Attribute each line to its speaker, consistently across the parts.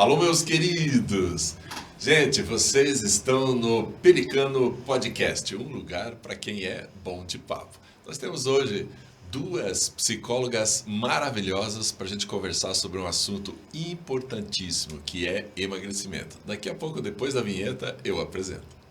Speaker 1: Alô, meus queridos! Gente, vocês estão no Pelicano Podcast, um lugar para quem é bom de papo. Nós temos hoje duas psicólogas maravilhosas para a gente conversar sobre um assunto importantíssimo, que é emagrecimento. Daqui a pouco, depois da vinheta, eu apresento.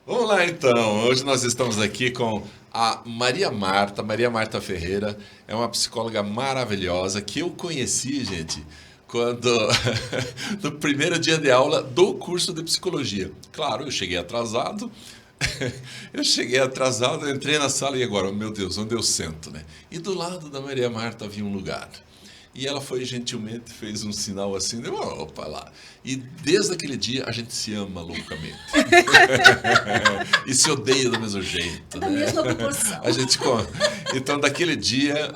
Speaker 1: Vamos lá então, hoje nós estamos aqui com a Maria Marta Ferreira, é uma psicóloga maravilhosa que eu conheci, gente, quando no primeiro dia de aula do curso de psicologia. Claro, eu cheguei atrasado, entrei na sala e agora, meu Deus, onde eu sento, né? E do lado da Maria Marta havia um lugar. E ela foi gentilmente, fez um sinal assim, deu opa lá. E desde aquele dia a gente se ama loucamente. E se odeia do mesmo jeito.
Speaker 2: Da mesma proporção.
Speaker 1: Então, daquele dia,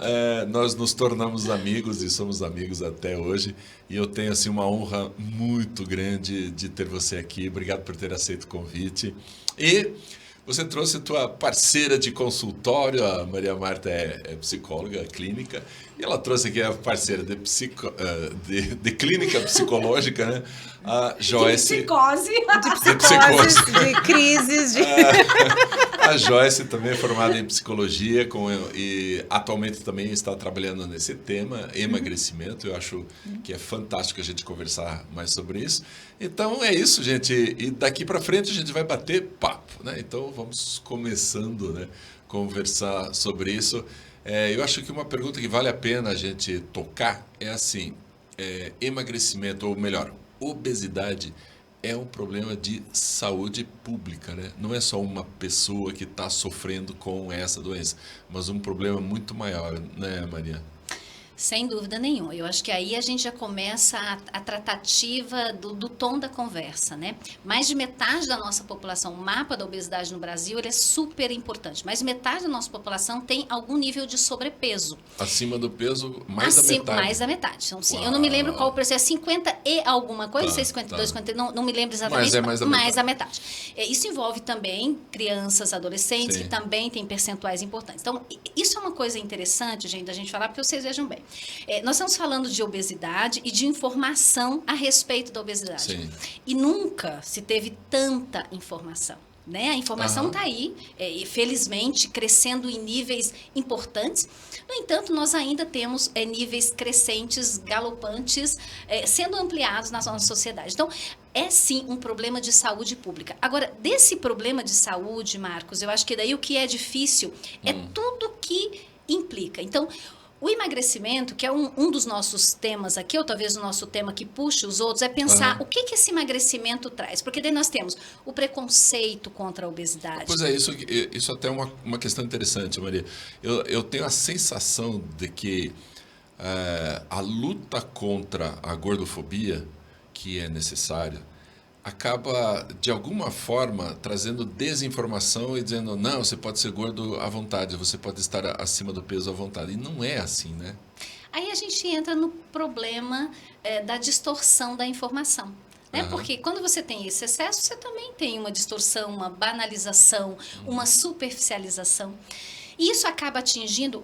Speaker 1: nós nos tornamos amigos e somos amigos até hoje. E eu tenho assim, uma honra muito grande de ter você aqui. Obrigado por ter aceito o convite. E você trouxe a tua parceira de consultório, a Maria Marta é psicóloga clínica, e ela trouxe aqui a parceira de clínica psicológica, né? A Joyce.
Speaker 2: De psicose,
Speaker 3: de crises.
Speaker 1: A Joyce também é formada em psicologia e atualmente também está trabalhando nesse tema, emagrecimento. Eu acho que é fantástico a gente conversar mais sobre isso. Então é isso, gente. E daqui para frente a gente vai bater papo, né? Então vamos começando, né, conversar sobre isso. Eu acho que uma pergunta que vale a pena a gente tocar é assim, emagrecimento, ou melhor, obesidade é um problema de saúde pública, né? Não é só uma pessoa que está sofrendo com essa doença, mas um problema muito maior, né, Maria?
Speaker 2: Sem dúvida nenhuma. Eu acho que aí a gente já começa a tratativa do tom da conversa, né? Mais de metade da nossa população, o mapa da obesidade no Brasil, ele é super importante. Mais de metade da nossa população tem algum nível de sobrepeso.
Speaker 1: Acima do peso, mais da metade.
Speaker 2: Mais da metade. Então, sim, eu não me lembro qual o preço, é 50 e alguma coisa, não sei, 52, 50, não me lembro exatamente.
Speaker 1: Mas é mais da
Speaker 2: metade. Isso envolve também crianças, adolescentes, que também têm percentuais importantes. Então, isso é uma coisa interessante, gente, da gente falar, porque vocês vejam bem. Nós estamos falando de obesidade e de informação a respeito da obesidade.
Speaker 1: Sim.
Speaker 2: E nunca se teve tanta informação. Né? A informação está aí, felizmente, crescendo em níveis importantes. No entanto, nós ainda temos níveis crescentes, galopantes, sendo ampliados na nossa sociedade. Então, é sim um problema de saúde pública. Agora, desse problema de saúde, Marcos, eu acho que daí o que é difícil é tudo que implica. Então, o emagrecimento, que é um dos nossos temas aqui, ou talvez o nosso tema que puxa os outros, é pensar o que esse emagrecimento traz. Porque daí nós temos o preconceito contra a obesidade.
Speaker 1: Pois é, isso até é uma questão interessante, Maria. Eu tenho a sensação de que a luta contra a gordofobia, que é necessária, acaba, de alguma forma, trazendo desinformação e dizendo, não, você pode ser gordo à vontade, você pode estar acima do peso à vontade. E não é assim, né?
Speaker 2: Aí a gente entra no problema da distorção da informação. Né? Porque quando você tem esse excesso, você também tem uma distorção, uma banalização, uma superficialização. E isso acaba atingindo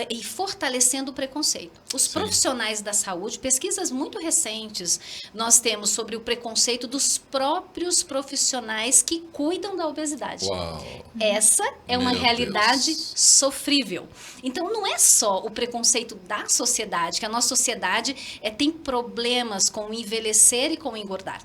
Speaker 2: e fortalecendo o preconceito. Os profissionais da saúde, pesquisas muito recentes, nós temos sobre o preconceito dos próprios profissionais que cuidam da obesidade.
Speaker 1: Uau.
Speaker 2: Essa é uma realidade
Speaker 1: Deus.
Speaker 2: Sofrível. Então, não é só o preconceito da sociedade, que a nossa sociedade tem problemas com o envelhecer e com o engordar.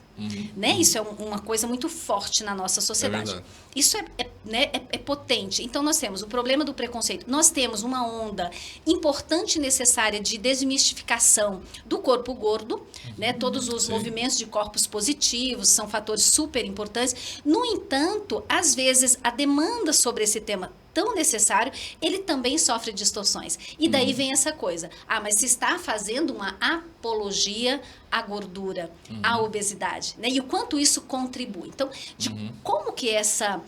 Speaker 2: Né? Isso é uma coisa muito forte na nossa sociedade. Isso é potente. Então, nós temos o problema do preconceito. Nós temos uma onda importante e necessária de desmistificação do corpo gordo. Né? Todos os movimentos de corpos positivos são fatores super importantes. No entanto, às vezes, a demanda sobre esse tema tão necessário, ele também sofre distorções. E daí vem essa coisa. Mas se está fazendo uma apologia à gordura, à obesidade, né? E o quanto isso contribui. Então, como que essa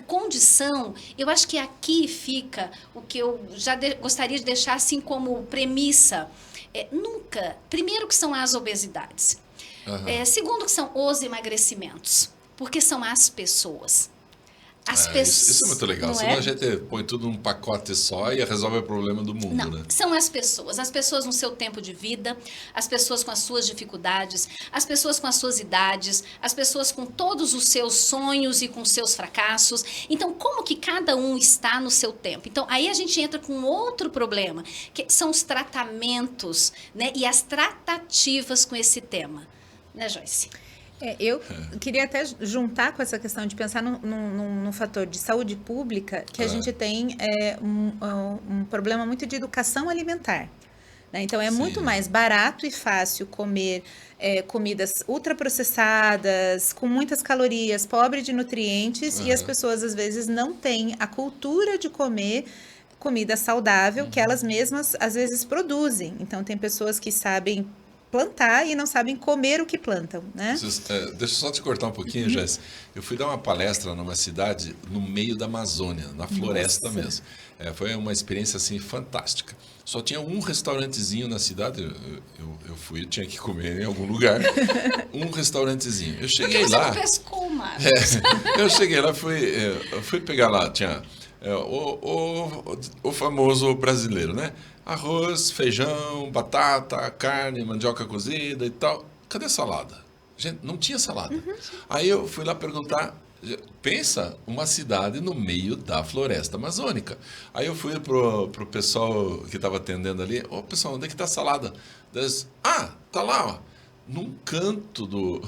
Speaker 2: condição, eu acho que aqui fica o que eu já gostaria de deixar assim como premissa. Primeiro que são as obesidades. Segundo que são os emagrecimentos. Porque são as pessoas. As pessoas,
Speaker 1: isso é muito legal. Senão a gente põe tudo num pacote só e resolve o problema do mundo,
Speaker 2: não,
Speaker 1: né?
Speaker 2: são as pessoas no seu tempo de vida, as pessoas com as suas dificuldades, as pessoas com as suas idades, as pessoas com todos os seus sonhos e com seus fracassos. Então, como que cada um está no seu tempo? Então, aí a gente entra com outro problema, que são os tratamentos, né, e as tratativas com esse tema, né, Joyce?
Speaker 3: Eu queria até juntar com essa questão de pensar num fator de saúde pública, que a gente tem um problema muito de educação alimentar. Né? Então, é muito mais barato e fácil comer comidas ultraprocessadas, com muitas calorias, pobre de nutrientes, e as pessoas, às vezes, não têm a cultura de comer comida saudável que elas mesmas, às vezes, produzem. Então, tem pessoas que sabem plantar e não sabem comer o que plantam, né?
Speaker 1: Deixa eu só te cortar um pouquinho, Jéssica. Eu fui dar uma palestra numa cidade no meio da Amazônia, na floresta mesmo. Foi uma experiência assim fantástica. Só tinha um restaurantezinho na cidade. Eu fui, eu tinha que comer em algum lugar. Um restaurantezinho. Eu cheguei lá.
Speaker 2: Você não pescou, Marcos.
Speaker 1: Eu cheguei lá, fui pegar lá, tinha o famoso brasileiro, né? Arroz, feijão, batata, carne, mandioca cozida e tal. Cadê a salada? Gente, não tinha salada. Aí eu fui lá perguntar, pensa, uma cidade no meio da floresta amazônica. Aí eu fui pro pessoal que estava atendendo ali, pessoal, onde é que tá a salada? Eles, tá lá, ó. Num canto do...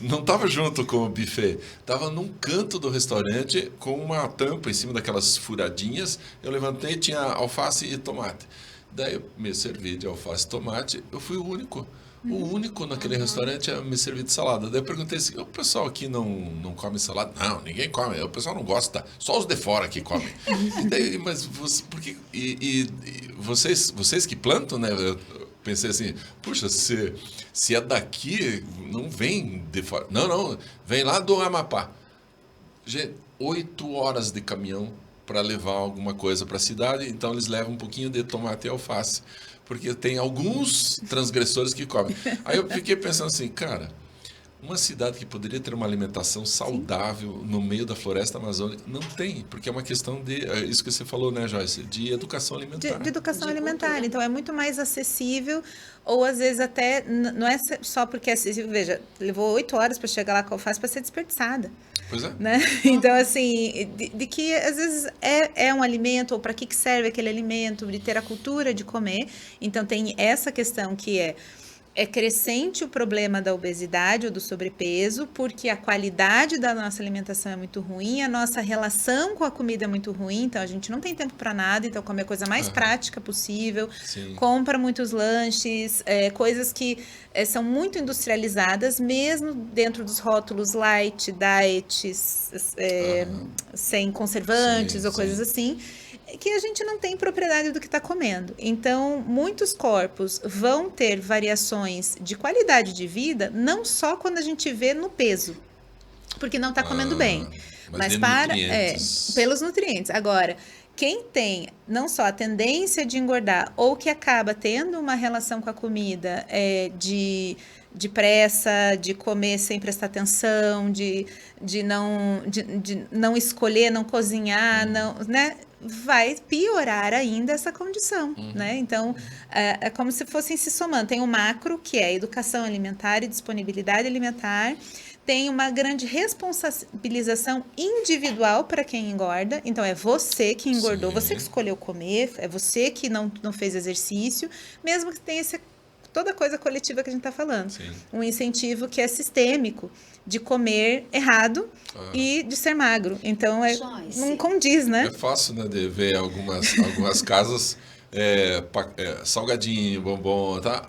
Speaker 1: Não estava junto com o buffet. Estava num canto do restaurante com uma tampa em cima daquelas furadinhas. Eu levantei, tinha alface e tomate. Daí eu me servi de alface e tomate. Eu fui o único. O único naquele restaurante a me servir de salada. Daí eu perguntei assim, o pessoal aqui não come salada? Não, ninguém come. O pessoal não gosta. Só os de fora que comem. E daí, mas por que... vocês que plantam, né? Eu pensei assim, puxa, se é daqui, não vem de fora. Não, vem lá do Amapá. Gente, 8 horas de caminhão para levar alguma coisa para a cidade, então eles levam um pouquinho de tomate e alface, porque tem alguns transgressores que comem. Aí eu fiquei pensando assim, cara, uma cidade que poderia ter uma alimentação saudável no meio da floresta amazônica, não tem, porque é uma questão de, isso que você falou, né, Joyce, de educação alimentar.
Speaker 3: De educação alimentar, então é muito mais acessível, ou às vezes até, não é só porque é acessível, veja, levou 8 horas para chegar lá com a alface para ser desperdiçada.
Speaker 1: Pois é.
Speaker 3: Né? Então, assim, de que às vezes é um alimento, ou para que serve aquele alimento, de ter a cultura de comer. Então, tem essa questão que é crescente o problema da obesidade ou do sobrepeso, porque a qualidade da nossa alimentação é muito ruim, a nossa relação com a comida é muito ruim, então a gente não tem tempo para nada, então come a coisa mais prática possível, compra muitos lanches, coisas que são muito industrializadas, mesmo dentro dos rótulos light, diet, sem conservantes ou coisas assim, que a gente não tem propriedade do que está comendo. Então, muitos corpos vão ter variações de qualidade de vida, não só quando a gente vê no peso, porque não está comendo bem, mas pelos nutrientes. Agora, quem tem não só a tendência de engordar, ou que acaba tendo uma relação com a comida de pressa, de comer sem prestar atenção, de não escolher, não cozinhar, né? Vai piorar ainda essa condição, né? Então, é como se fossem se somando. Tem o macro, que é educação alimentar e disponibilidade alimentar. Tem uma grande responsabilização individual para quem engorda. Então, é você que engordou, você que escolheu comer, é você que não fez exercício, mesmo que tenha toda coisa coletiva que a gente está falando. Um incentivo que é sistêmico, de comer errado e de ser magro. Então, não condiz, né?
Speaker 1: É fácil, né, de ver algumas casas, salgadinho, bombom, tá?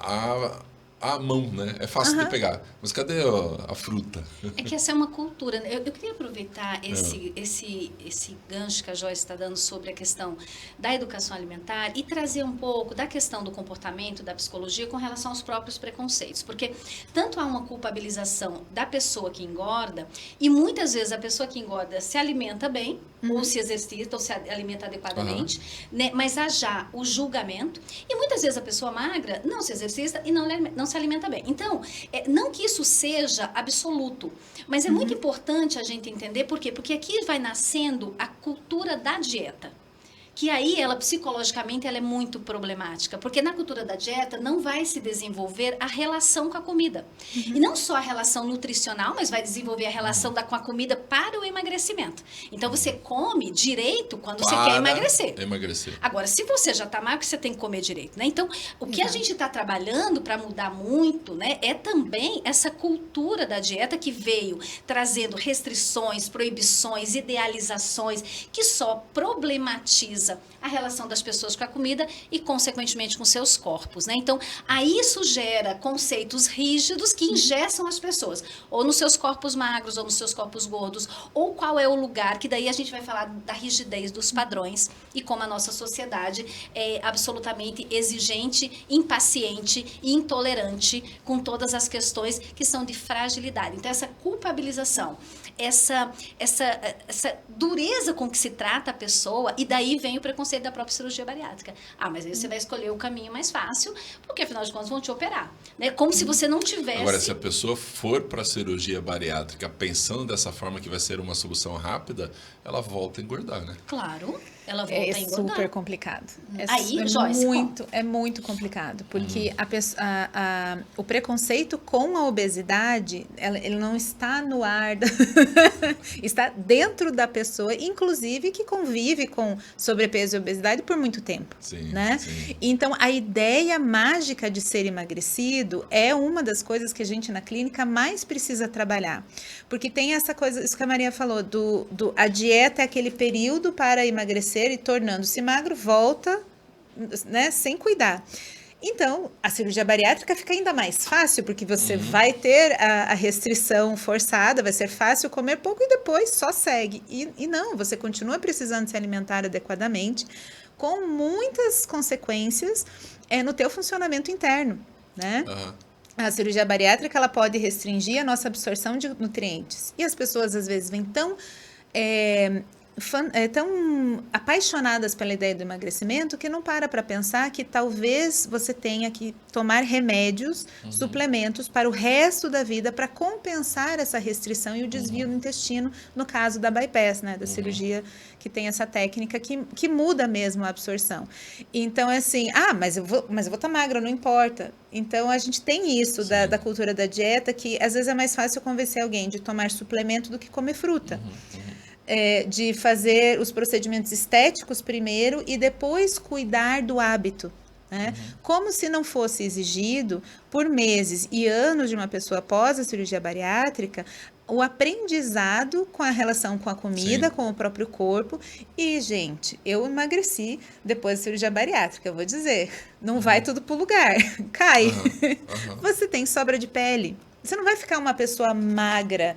Speaker 1: À mão, né? É fácil de pegar. Mas cadê a fruta?
Speaker 2: É que essa é uma cultura. Eu queria aproveitar esse gancho que a Joyce está dando sobre a questão da educação alimentar e trazer um pouco da questão do comportamento, da psicologia, com relação aos próprios preconceitos. Porque tanto há uma culpabilização da pessoa que engorda, e muitas vezes a pessoa que engorda se alimenta bem, ou se exercita, ou se alimenta adequadamente, né? Mas há já o julgamento, e muitas vezes a pessoa magra não se exercita e não se se alimenta bem. Então, não que isso seja absoluto, mas é muito importante a gente entender por quê? Porque aqui vai nascendo a cultura da dieta. Que aí, ela psicologicamente, ela é muito problemática. Porque na cultura da dieta não vai se desenvolver a relação com a comida. E não só a relação nutricional, mas vai desenvolver a relação com a comida para o emagrecimento. Então, você come direito quando você quer emagrecer. Agora, se você já está magro, você tem que comer direito, né? Então, o que a gente está trabalhando para mudar muito, né, é também essa cultura da dieta que veio trazendo restrições, proibições, idealizações, que só problematiza a relação das pessoas com a comida e, consequentemente, com seus corpos, né? Então, aí isso gera conceitos rígidos que engessam as pessoas, ou nos seus corpos magros, ou nos seus corpos gordos, ou qual é o lugar, que daí a gente vai falar da rigidez dos padrões e como a nossa sociedade é absolutamente exigente, impaciente e intolerante com todas as questões que são de fragilidade. Então, essa culpabilização, essa dureza com que se trata a pessoa, e daí vem o preconceito da própria cirurgia bariátrica. Mas aí você vai escolher o caminho mais fácil, porque afinal de contas vão te operar, né? Como se você não tivesse...
Speaker 1: Agora, se a pessoa for para a cirurgia bariátrica pensando dessa forma que vai ser uma solução rápida, ela volta a engordar, né?
Speaker 2: Claro, ela volta a engordar.
Speaker 3: É super complicado. É muito complicado, porque o preconceito com a obesidade, ele não está no ar, está dentro da pessoa, inclusive que convive com sobrepeso e obesidade por muito tempo.
Speaker 1: Sim,
Speaker 3: né?
Speaker 1: Sim.
Speaker 3: Então, a ideia mágica de ser emagrecido é uma das coisas que a gente na clínica mais precisa trabalhar. Porque tem essa coisa, isso que a Maria falou, a dieta é aquele período para emagrecer e tornando-se magro, volta, né, sem cuidar. Então, a cirurgia bariátrica fica ainda mais fácil, porque você vai ter a restrição forçada, vai ser fácil comer pouco e depois só segue. E não, você continua precisando se alimentar adequadamente, com muitas consequências no teu funcionamento interno, né? A cirurgia bariátrica, ela pode restringir a nossa absorção de nutrientes. E as pessoas, às vezes, vêm tão apaixonadas pela ideia do emagrecimento que não para pensar que talvez você tenha que tomar remédios, suplementos para o resto da vida para compensar essa restrição e o desvio do intestino, no caso da bypass, né, da cirurgia que tem essa técnica que muda mesmo a absorção. Então, é assim, mas eu vou estar magra, não importa. Então, a gente tem isso da cultura da dieta, que às vezes é mais fácil convencer alguém de tomar suplemento do que comer fruta. De fazer os procedimentos estéticos primeiro e depois cuidar do hábito, né? Como se não fosse exigido por meses e anos de uma pessoa após a cirurgia bariátrica o aprendizado com a relação com a comida, com o próprio corpo. E, gente, eu emagreci depois da cirurgia bariátrica, eu vou dizer, não vai tudo pro lugar, cai. Você tem sobra de pele. Você não vai ficar uma pessoa magra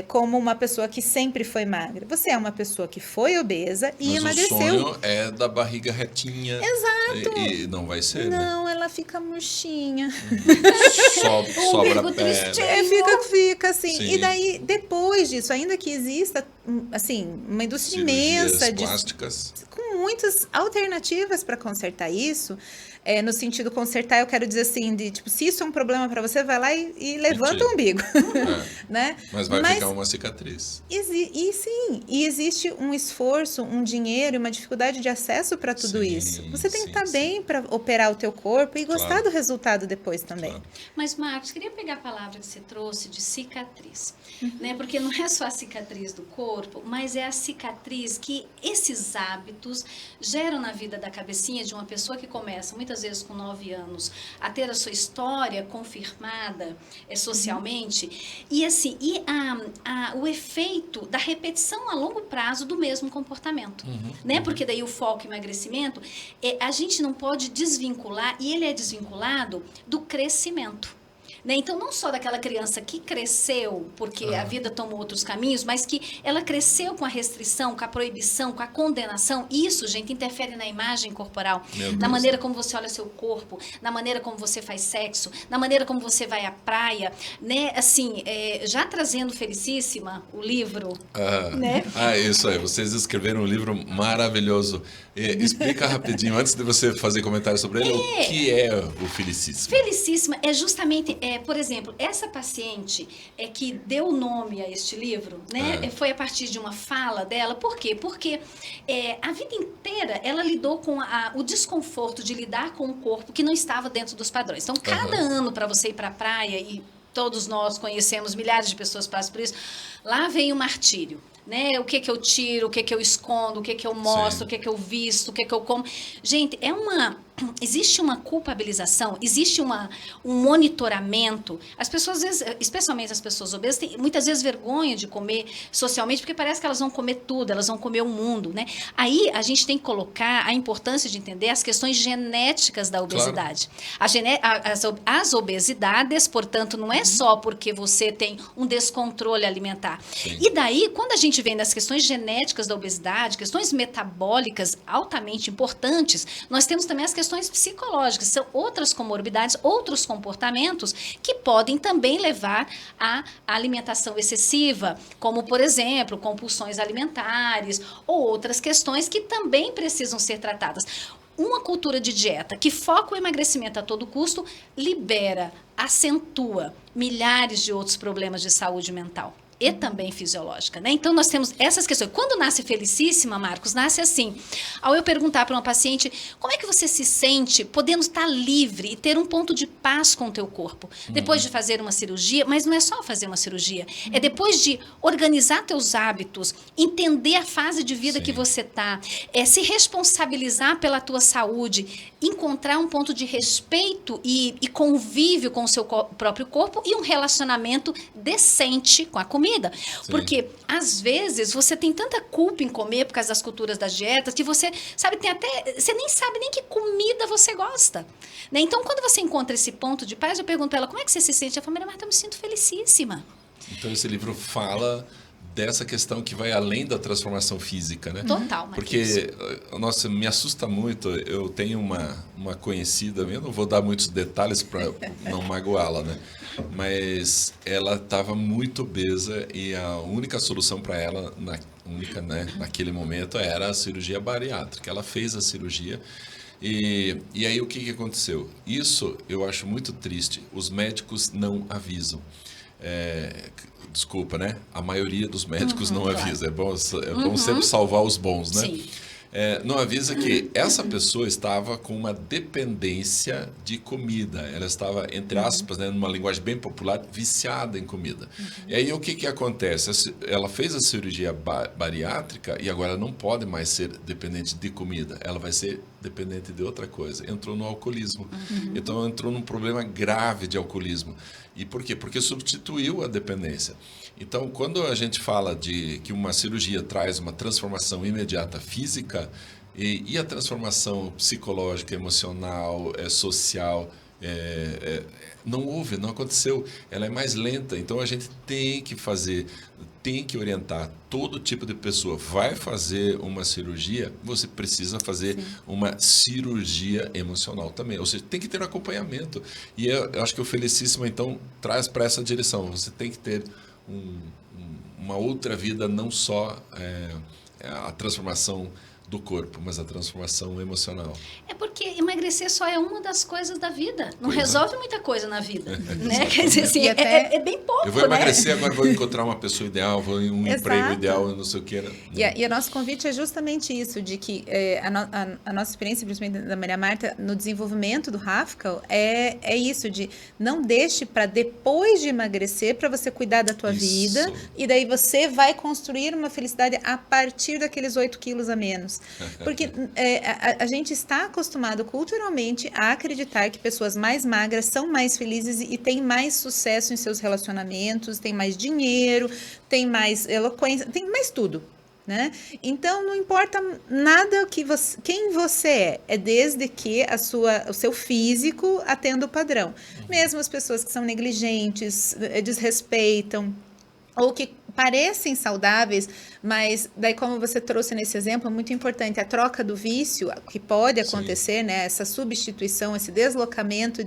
Speaker 3: como uma pessoa que sempre foi magra. Você é uma pessoa que foi obesa e emagreceu.
Speaker 1: Mas o sonho é da barriga retinha.
Speaker 3: Exato.
Speaker 1: E não vai ser,
Speaker 3: não, ela fica murchinha.
Speaker 1: Sobra pele.
Speaker 3: Fica assim.
Speaker 1: Sim.
Speaker 3: E daí, depois disso, ainda que exista assim, uma indústria imensa
Speaker 1: plásticas.
Speaker 3: Com muitas alternativas para consertar isso. No sentido consertar, eu quero dizer assim, tipo, se isso é um problema para você, vai lá e levanta o umbigo. Né?
Speaker 1: Mas vai ficar uma cicatriz.
Speaker 3: E existe um esforço, um dinheiro e uma dificuldade de acesso para tudo isso. Você tem que estar bem para operar o teu corpo e gostar do resultado depois também.
Speaker 2: Claro. Mas, Marcos, queria pegar a palavra que você trouxe de cicatriz, né? Porque não é só a cicatriz do corpo, mas é a cicatriz que esses hábitos geram na vida da cabecinha de uma pessoa que começa muitas vezes com 9 anos, a ter a sua história confirmada socialmente, e assim, o efeito da repetição a longo prazo do mesmo comportamento, né? Porque daí o foco em emagrecimento, a gente não pode desvincular, e ele é desvinculado do crescimento. Né? Então, não só daquela criança que cresceu porque a vida tomou outros caminhos, mas que ela cresceu com a restrição, com a proibição, com a condenação. Isso, gente, interfere na imagem corporal, na maneira como você olha seu corpo, na maneira como você faz sexo, na maneira como você vai à praia, né? Assim, já trazendo Felicíssima, o livro, né?
Speaker 1: Isso aí. Vocês escreveram um livro maravilhoso. Explica rapidinho, antes de você fazer comentário sobre ele, o que é o Felicíssima?
Speaker 2: Felicíssima é justamente, por exemplo, essa paciente que deu o nome a este livro, né? Foi a partir de uma fala dela. Por quê? Porque a vida inteira ela lidou com o desconforto de lidar com um corpo que não estava dentro dos padrões. Então, cada ano para você ir para a praia, e todos nós conhecemos, milhares de pessoas passam por isso, lá vem o martírio. Né? O que eu tiro, o que eu escondo, o que eu mostro, o que eu visto, o que eu como. Gente, existe uma culpabilização, existe um monitoramento. As pessoas, às vezes, especialmente as pessoas obesas, têm muitas vezes vergonha de comer socialmente, porque parece que elas vão comer tudo, elas vão comer o mundo, né? Aí a gente tem que colocar a importância de entender as questões genéticas da obesidade. Claro. As obesidades, portanto, não é só porque você tem um descontrole alimentar. Sim. E daí, quando a gente vem nas questões genéticas da obesidade, questões metabólicas altamente importantes, nós temos também as questões psicológicas, são outras comorbidades, outros comportamentos que podem também levar à alimentação excessiva, como, por exemplo, compulsões alimentares ou outras questões que também precisam ser tratadas. Uma cultura de dieta que foca o emagrecimento a todo custo libera, acentua milhares de outros problemas de saúde mental. E também fisiológica, né? Então, nós temos essas questões. Quando nasce Felicíssima, Marcos, nasce assim. Ao eu perguntar para uma paciente, como é que você se sente podendo estar livre e ter um ponto de paz com o teu corpo? Depois de fazer uma cirurgia, mas não é só fazer uma cirurgia. É depois de organizar teus hábitos, entender a fase de vida que você está, se responsabilizar pela tua saúde, encontrar um ponto de respeito e convívio com o seu próprio corpo e um relacionamento decente com a comida. Porque, às vezes, você tem tanta culpa em comer por causa das culturas das dietas que você, sabe, você nem sabe nem que comida você gosta. Né? Então, quando você encontra esse ponto de paz, eu pergunto para ela, como é que você se sente? Ela fala, Maria Marta, eu me sinto felicíssima.
Speaker 1: Então, esse livro fala dessa questão que vai além da transformação física, né?
Speaker 2: Total, Marquinhos.
Speaker 1: Porque, nossa, me assusta muito. Eu tenho uma conhecida, eu não vou dar muitos detalhes para não magoá-la, né? Mas ela estava muito obesa e a única solução para ela, naquele momento, era a cirurgia bariátrica. Ela fez a cirurgia e aí o que aconteceu? Isso eu acho muito triste. Os médicos não avisam. Desculpa, né? A maioria dos médicos não avisa. É bom sempre salvar os bons, né? Sim. Não avisa que essa pessoa estava com uma dependência de comida. Ela estava, entre aspas, né, numa linguagem bem popular, viciada em comida. E aí o que acontece? Ela fez a cirurgia bariátrica e agora não pode mais ser dependente de comida. Ela vai ser dependente de outra coisa. Entrou no alcoolismo. Então entrou num problema grave de alcoolismo. E por quê? Porque substituiu a dependência. Então, quando a gente fala de que uma cirurgia traz uma transformação imediata física, e a transformação psicológica, emocional, social, não houve, não aconteceu. Ela é mais lenta. Então, a gente tem que orientar todo tipo de pessoa. Vai fazer uma cirurgia, você precisa fazer uma cirurgia emocional também. Ou seja, tem que ter acompanhamento. E eu acho que o Felicíssima, então, traz para essa direção. Você tem que ter uma outra vida, não só a transformação do corpo, mas a transformação emocional.
Speaker 2: É porque emagrecer só é uma das coisas da vida. Não resolve muita coisa na vida. Né? Quer dizer, assim, é bem pouco.
Speaker 1: Eu vou emagrecer, agora vou encontrar uma pessoa ideal, vou em um emprego ideal, não sei o que.
Speaker 3: E o nosso convite é justamente isso, de que a nossa experiência, principalmente da Maria Marta, no desenvolvimento do Rafcal, é isso, de não deixe para depois de emagrecer, para você cuidar da tua vida, e daí você vai construir uma felicidade a partir daqueles 8 quilos a menos. Porque a gente está acostumado culturalmente a acreditar que pessoas mais magras são mais felizes e têm mais sucesso em seus relacionamentos, têm mais dinheiro, têm mais eloquência, têm mais tudo. né? Então, não importa nada quem você é desde que o seu físico atenda o padrão. Mesmo as pessoas que são negligentes, desrespeitam, ou que parecem saudáveis, mas daí, como você trouxe nesse exemplo, é muito importante a troca do vício, que pode acontecer, né? Essa substituição, esse deslocamento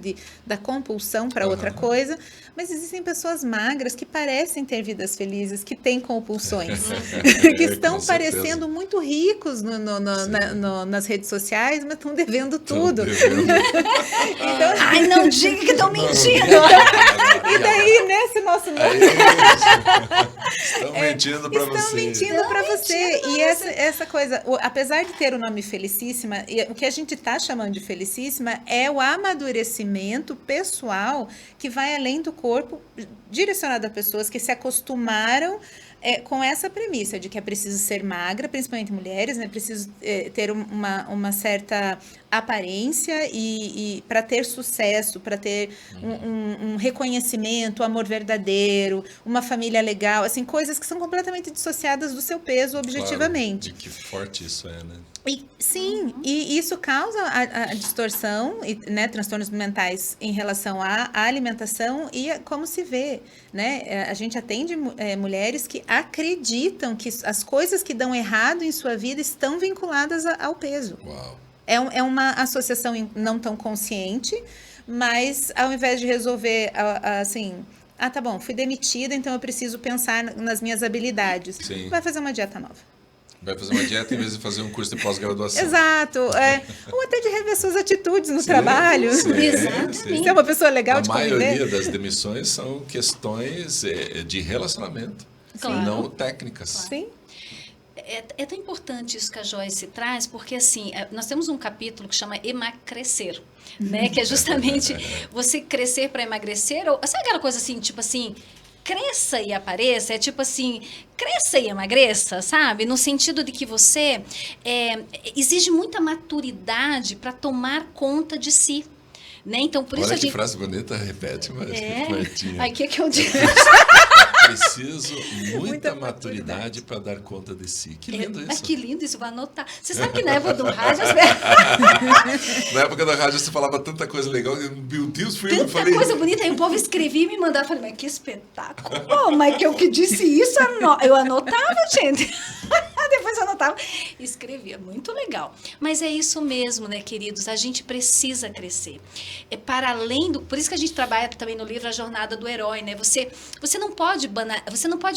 Speaker 3: da compulsão para outra coisa, mas existem pessoas magras que parecem ter vidas felizes, que têm compulsões, que estão parecendo muito ricos nas redes sociais, mas estão devendo tudo.
Speaker 2: Então, ai, não diga que estão mentindo!
Speaker 3: E daí, nesse nosso
Speaker 1: estão mentindo para você.
Speaker 3: Estão mentindo para você. E essa coisa, apesar de ter o nome Felicíssima, o que a gente está chamando de Felicíssima é o amadurecimento pessoal que vai além do corpo, direcionado a pessoas que se acostumaram com essa premissa de que é preciso ser magra, principalmente mulheres, né? Preciso ter uma certa aparência e para ter sucesso, para ter um reconhecimento, amor verdadeiro, uma família legal, assim, coisas que são completamente dissociadas do seu peso objetivamente.
Speaker 1: Claro, e que forte isso é, né?
Speaker 3: Sim, e isso causa a distorção, né, transtornos mentais em relação à alimentação e a como se vê, né? A gente atende mulheres que acreditam que as coisas que dão errado em sua vida estão vinculadas ao peso.
Speaker 1: Uau.
Speaker 3: É uma associação não tão consciente, mas ao invés de resolver assim, tá bom, fui demitida, então eu preciso pensar nas minhas habilidades.
Speaker 1: Sim.
Speaker 3: Vai fazer uma dieta nova.
Speaker 1: Vai fazer uma dieta em vez de fazer um curso de pós-graduação.
Speaker 3: Exato. Ou até de rever suas atitudes no trabalho.
Speaker 2: Exatamente.
Speaker 3: Ser uma pessoa legal de conviver.
Speaker 1: A maioria das demissões são questões de relacionamento,
Speaker 2: Claro.
Speaker 1: não técnicas.
Speaker 2: Claro.
Speaker 3: Sim.
Speaker 2: É tão importante isso que a Joyce traz, porque assim, nós temos um capítulo que chama Emagrecer, né? Que é justamente você crescer para emagrecer, ou sabe aquela coisa assim, tipo assim, cresça e apareça, é tipo assim, cresça e emagreça, sabe? No sentido de que você exige muita maturidade para tomar conta de si. Né? Então, por isso
Speaker 1: Olha
Speaker 2: a gente...
Speaker 1: que frase bonita, repete, Martinha.
Speaker 2: Aí, o que eu digo?
Speaker 1: Preciso muita maturidade para dar conta de si. Que lindo isso.
Speaker 2: Que lindo isso, vou anotar. Você sabe que na época do rádio...
Speaker 1: Na época da rádio você falava tanta coisa legal. Meu Deus, fui eu que falei.
Speaker 2: Tanta coisa bonita. Aí o povo escrevia e me mandava. Eu falei, mas que espetáculo. Oh, mas que eu que disse isso, eu anotava, gente. Depois eu anotava e escrevia. Muito legal. Mas é isso mesmo, né, queridos? A gente precisa crescer. Para além do... Por isso que a gente trabalha também no livro A Jornada do Herói, né? Você não pode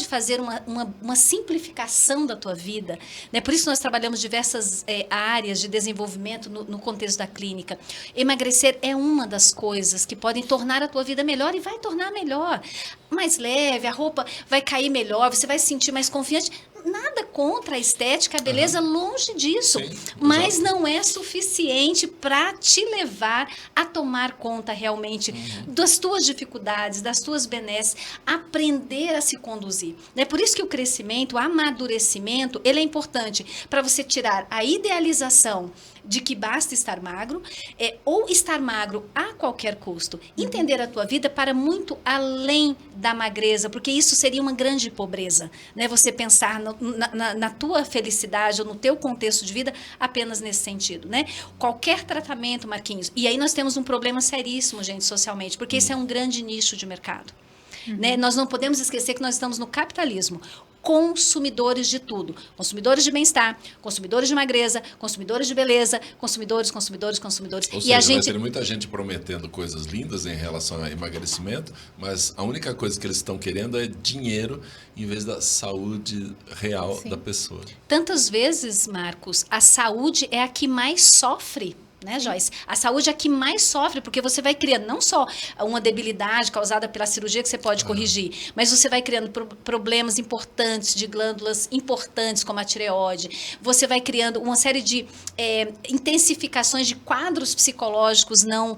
Speaker 2: fazer uma simplificação da tua vida, né? Por isso nós trabalhamos diversas áreas de desenvolvimento no contexto da clínica. Emagrecer é uma das coisas que podem tornar a tua vida melhor e vai tornar melhor. Mais leve, a roupa vai cair melhor, você vai se sentir mais confiante. Nada contra a estética, a beleza, longe disso.
Speaker 1: Sim,
Speaker 2: mas
Speaker 1: exato.
Speaker 2: não é suficiente para te levar a tomar conta realmente das tuas dificuldades, das tuas benesses, aprender a se conduzir. É por isso que o crescimento, o amadurecimento, ele é importante para você tirar a idealização de que basta estar magro, ou estar magro a qualquer custo. Entender a tua vida para muito além da magreza, porque isso seria uma grande pobreza, né? Você pensar na tua felicidade ou no teu contexto de vida apenas nesse sentido, né? Qualquer tratamento, Marquinhos, e aí nós temos um problema seríssimo, gente, socialmente, porque esse é um grande nicho de mercado. Né? Nós não podemos esquecer que nós estamos no capitalismo. Consumidores de tudo. Consumidores de bem-estar, consumidores de magreza, consumidores de beleza, consumidores.
Speaker 1: Ou
Speaker 2: E
Speaker 1: seja,
Speaker 2: a gente...
Speaker 1: vai ter muita gente prometendo coisas lindas em relação a emagrecimento, mas a única coisa que eles estão querendo é dinheiro em vez da saúde real da pessoa.
Speaker 2: Tantas vezes, Marcos, a saúde é a que mais sofre. Né, Joyce? A saúde é a que mais sofre, porque você vai criando não só uma debilidade causada pela cirurgia que você pode corrigir, mas você vai criando problemas importantes de glândulas importantes, como a tireoide. Você vai criando uma série de intensificações de quadros psicológicos não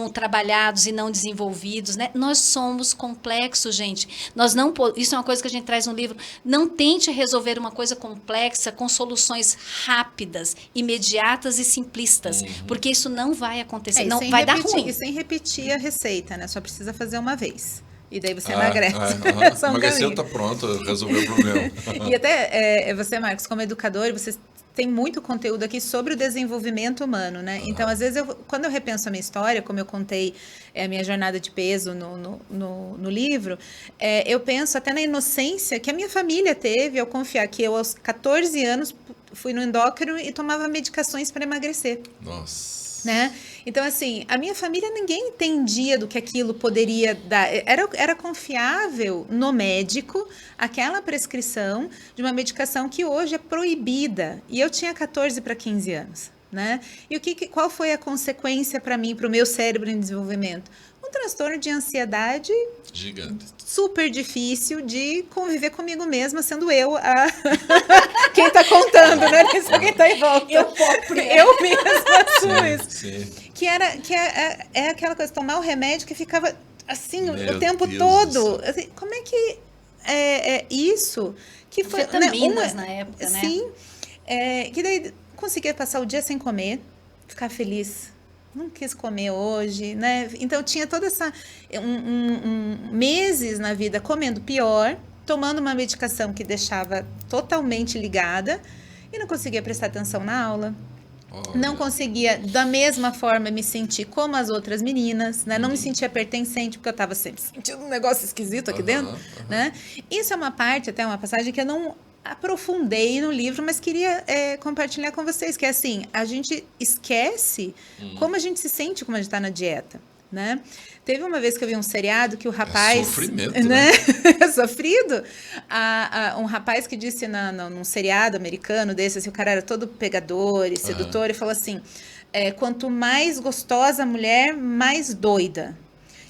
Speaker 2: trabalhados e não desenvolvidos. Né? Nós somos complexos, gente. Isso é uma coisa que a gente traz no livro. Não tente resolver uma coisa complexa com soluções rápidas, imediatas e simplistas. Porque isso não vai acontecer, não vai dar ruim.
Speaker 3: E sem repetir a receita, né? Só precisa fazer uma vez. E daí você emagrece.
Speaker 1: Emagreceu, tá pronto, resolveu o problema.
Speaker 3: E até você, Marcos, como educador, você tem muito conteúdo aqui sobre o desenvolvimento humano, né? Então, às vezes, quando eu repenso a minha história, como eu contei a minha jornada de peso no livro, eu penso até na inocência que a minha família teve ao confiar que eu, aos 14 anos, fui no endócrino e tomava medicações para emagrecer.
Speaker 1: Nossa.
Speaker 3: Né? Então, assim, a minha família, ninguém entendia do que aquilo poderia dar. Era confiável no médico aquela prescrição de uma medicação que hoje é proibida. E eu tinha 14 para 15 anos. Né? E qual foi a consequência para mim, para o meu cérebro em desenvolvimento? Um transtorno de ansiedade
Speaker 1: gigante,
Speaker 3: super difícil de conviver comigo mesma, sendo eu quem está contando, né? Não é só quem está em volta. Eu mesma sou isso.
Speaker 1: Sim.
Speaker 3: Que é aquela coisa, tomar o remédio que ficava assim
Speaker 1: Meu
Speaker 3: o tempo
Speaker 1: Deus
Speaker 3: todo. Assim, como é que isso? Que foi,
Speaker 2: vitaminas na época, né?
Speaker 3: Sim. Que daí conseguia passar o dia sem comer, ficar feliz. Não quis comer hoje, né? Então, tinha toda essa... meses na vida comendo pior, tomando uma medicação que deixava totalmente ligada e não conseguia prestar atenção na aula. Não conseguia, da mesma forma, me sentir como as outras meninas, né? Não me sentia pertencente, porque eu estava sempre sentindo um negócio esquisito aqui dentro, né? Isso é uma parte, até uma passagem que eu não aprofundei no livro, mas queria compartilhar com vocês, que é assim, a gente esquece como a gente se sente quando a gente está na dieta, né? Teve uma vez que eu vi um seriado que o rapaz...
Speaker 1: sofrimento,
Speaker 3: né? Sofrido. Um rapaz que disse num seriado americano desse, assim, o cara era todo pegador e sedutor, e falou assim, quanto mais gostosa a mulher, mais doida.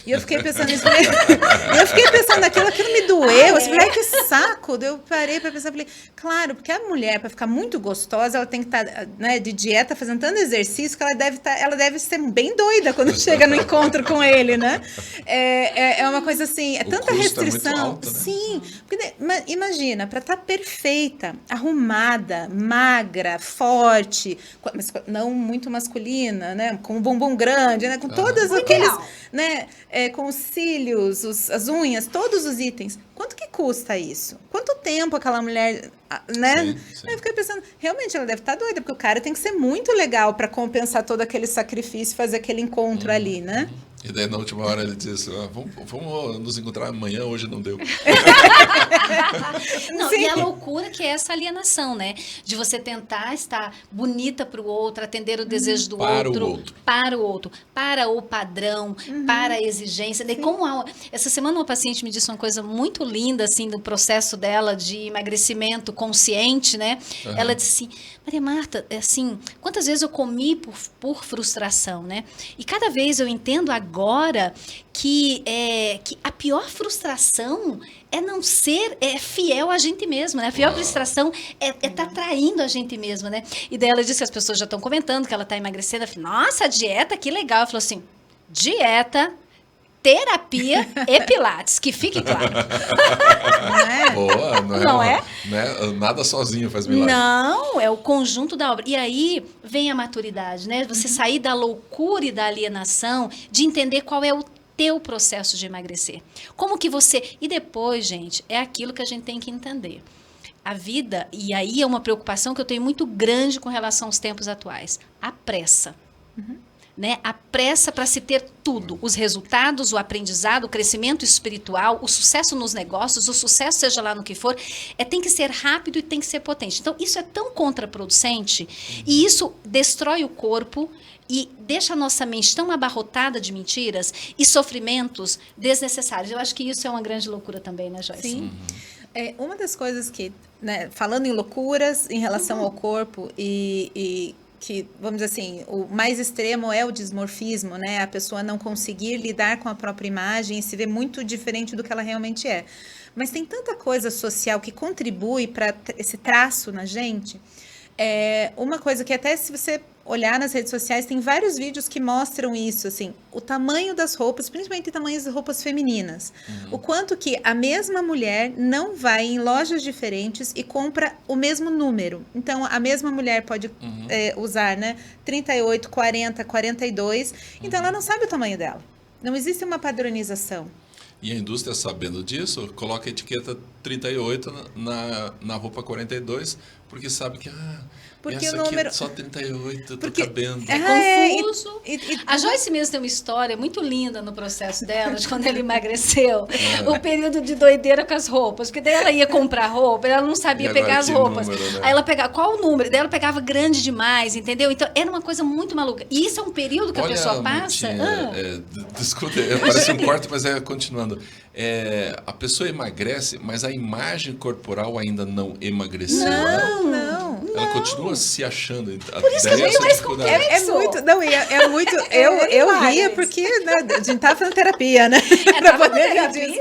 Speaker 3: E eu fiquei pensando nisso, eu fiquei pensando naquilo, aquilo me doeu, assim, que saco. Eu parei para pensar, falei, claro, porque a mulher, para ficar muito gostosa, ela tem que estar, né, de dieta, fazendo tanto exercício, que ela deve ser bem doida quando chega no encontro com ele, né? É uma coisa assim, tanta restrição.
Speaker 1: É muito alto, né?
Speaker 3: Sim, porque, imagina, para estar perfeita, arrumada, magra, forte, mas não muito masculina, né? Com um bumbum grande, né? Com todas aqueles, né? Com os cílios, as unhas, todos os itens. Quanto que custa isso? Quanto tempo aquela mulher, né?
Speaker 1: Sim.
Speaker 3: Eu fiquei pensando, realmente ela deve estar doida, porque o cara tem que ser muito legal para compensar todo aquele sacrifício, fazer aquele encontro ali, né?
Speaker 1: E daí na última hora ele disse, vamos nos encontrar amanhã, hoje não deu.
Speaker 2: Não, e a loucura que é essa alienação, né? De você tentar estar bonita para o outro, atender o desejo do para o padrão, para a exigência. Daí, essa semana uma paciente me disse uma coisa muito linda, assim, do processo dela de emagrecimento consciente, né? Ela disse assim, Maria Marta, assim, quantas vezes eu comi por frustração, né? E cada vez eu entendo agora que a pior frustração é não ser fiel a gente mesma, né? A pior frustração é estar traindo a gente mesma, né? E daí ela disse que as pessoas já estão comentando que ela está emagrecendo. Eu falei, nossa, dieta, que legal. Ela falou assim, dieta, terapia e pilates, que fique claro.
Speaker 3: Não é?
Speaker 1: Boa,
Speaker 2: Não é?
Speaker 1: Nada sozinho faz milagre.
Speaker 2: Não, é o conjunto da obra. E aí vem a maturidade, né? Você sair da loucura e da alienação, de entender qual é o teu processo de emagrecer. Como que você... E depois, gente, é aquilo que a gente tem que entender. A vida, e aí é uma preocupação que eu tenho muito grande com relação aos tempos atuais, a pressa. Né? A pressa para se ter tudo, os resultados, o aprendizado, o crescimento espiritual, o sucesso nos negócios, o sucesso seja lá no que for, tem que ser rápido e tem que ser potente. Então, isso é tão contraproducente e isso destrói o corpo e deixa a nossa mente tão abarrotada de mentiras e sofrimentos desnecessários. Eu acho que isso é uma grande loucura também, né, Joyce?
Speaker 3: Sim. Uma das coisas que, né, falando em loucuras em relação ao corpo e que, vamos dizer assim, o mais extremo é o dismorfismo, né? A pessoa não conseguir lidar com a própria imagem e se ver muito diferente do que ela realmente é. Mas tem tanta coisa social que contribui para esse traço na gente. Uma coisa que até se você olhar nas redes sociais, tem vários vídeos que mostram isso, assim, o tamanho das roupas, principalmente o tamanho das roupas femininas. O quanto que a mesma mulher não vai em lojas diferentes e compra o mesmo número. Então, a mesma mulher pode usar, né, 38, 40, 42. Então, ela não sabe o tamanho dela. Não existe uma padronização.
Speaker 1: E a indústria, sabendo disso, coloca a etiqueta 38 na roupa 42, porque sabe que
Speaker 3: porque
Speaker 1: essa
Speaker 3: o número...
Speaker 1: aqui é só 38,
Speaker 3: porque...
Speaker 1: tá cabendo.
Speaker 2: É confuso. A Joyce mesmo tem uma história muito linda no processo dela, de quando ela emagreceu. O período de doideira com as roupas. Porque daí ela ia comprar roupa, ela não sabia pegar as roupas.
Speaker 1: Número, né?
Speaker 2: Aí ela pegava, qual o número? Daí ela pegava grande demais, entendeu? Então era uma coisa muito maluca. E isso é um período que a pessoa passa...
Speaker 1: Desculpa, parece um corte, mas continuando. A pessoa emagrece, mas a imagem corporal ainda não emagreceu.
Speaker 3: Não.
Speaker 1: Ela continua se achando.
Speaker 2: Por isso que a gente mais complexo.
Speaker 3: É muito. Eu ria porque a gente tava fazendo terapia, né?
Speaker 2: Tava terapia,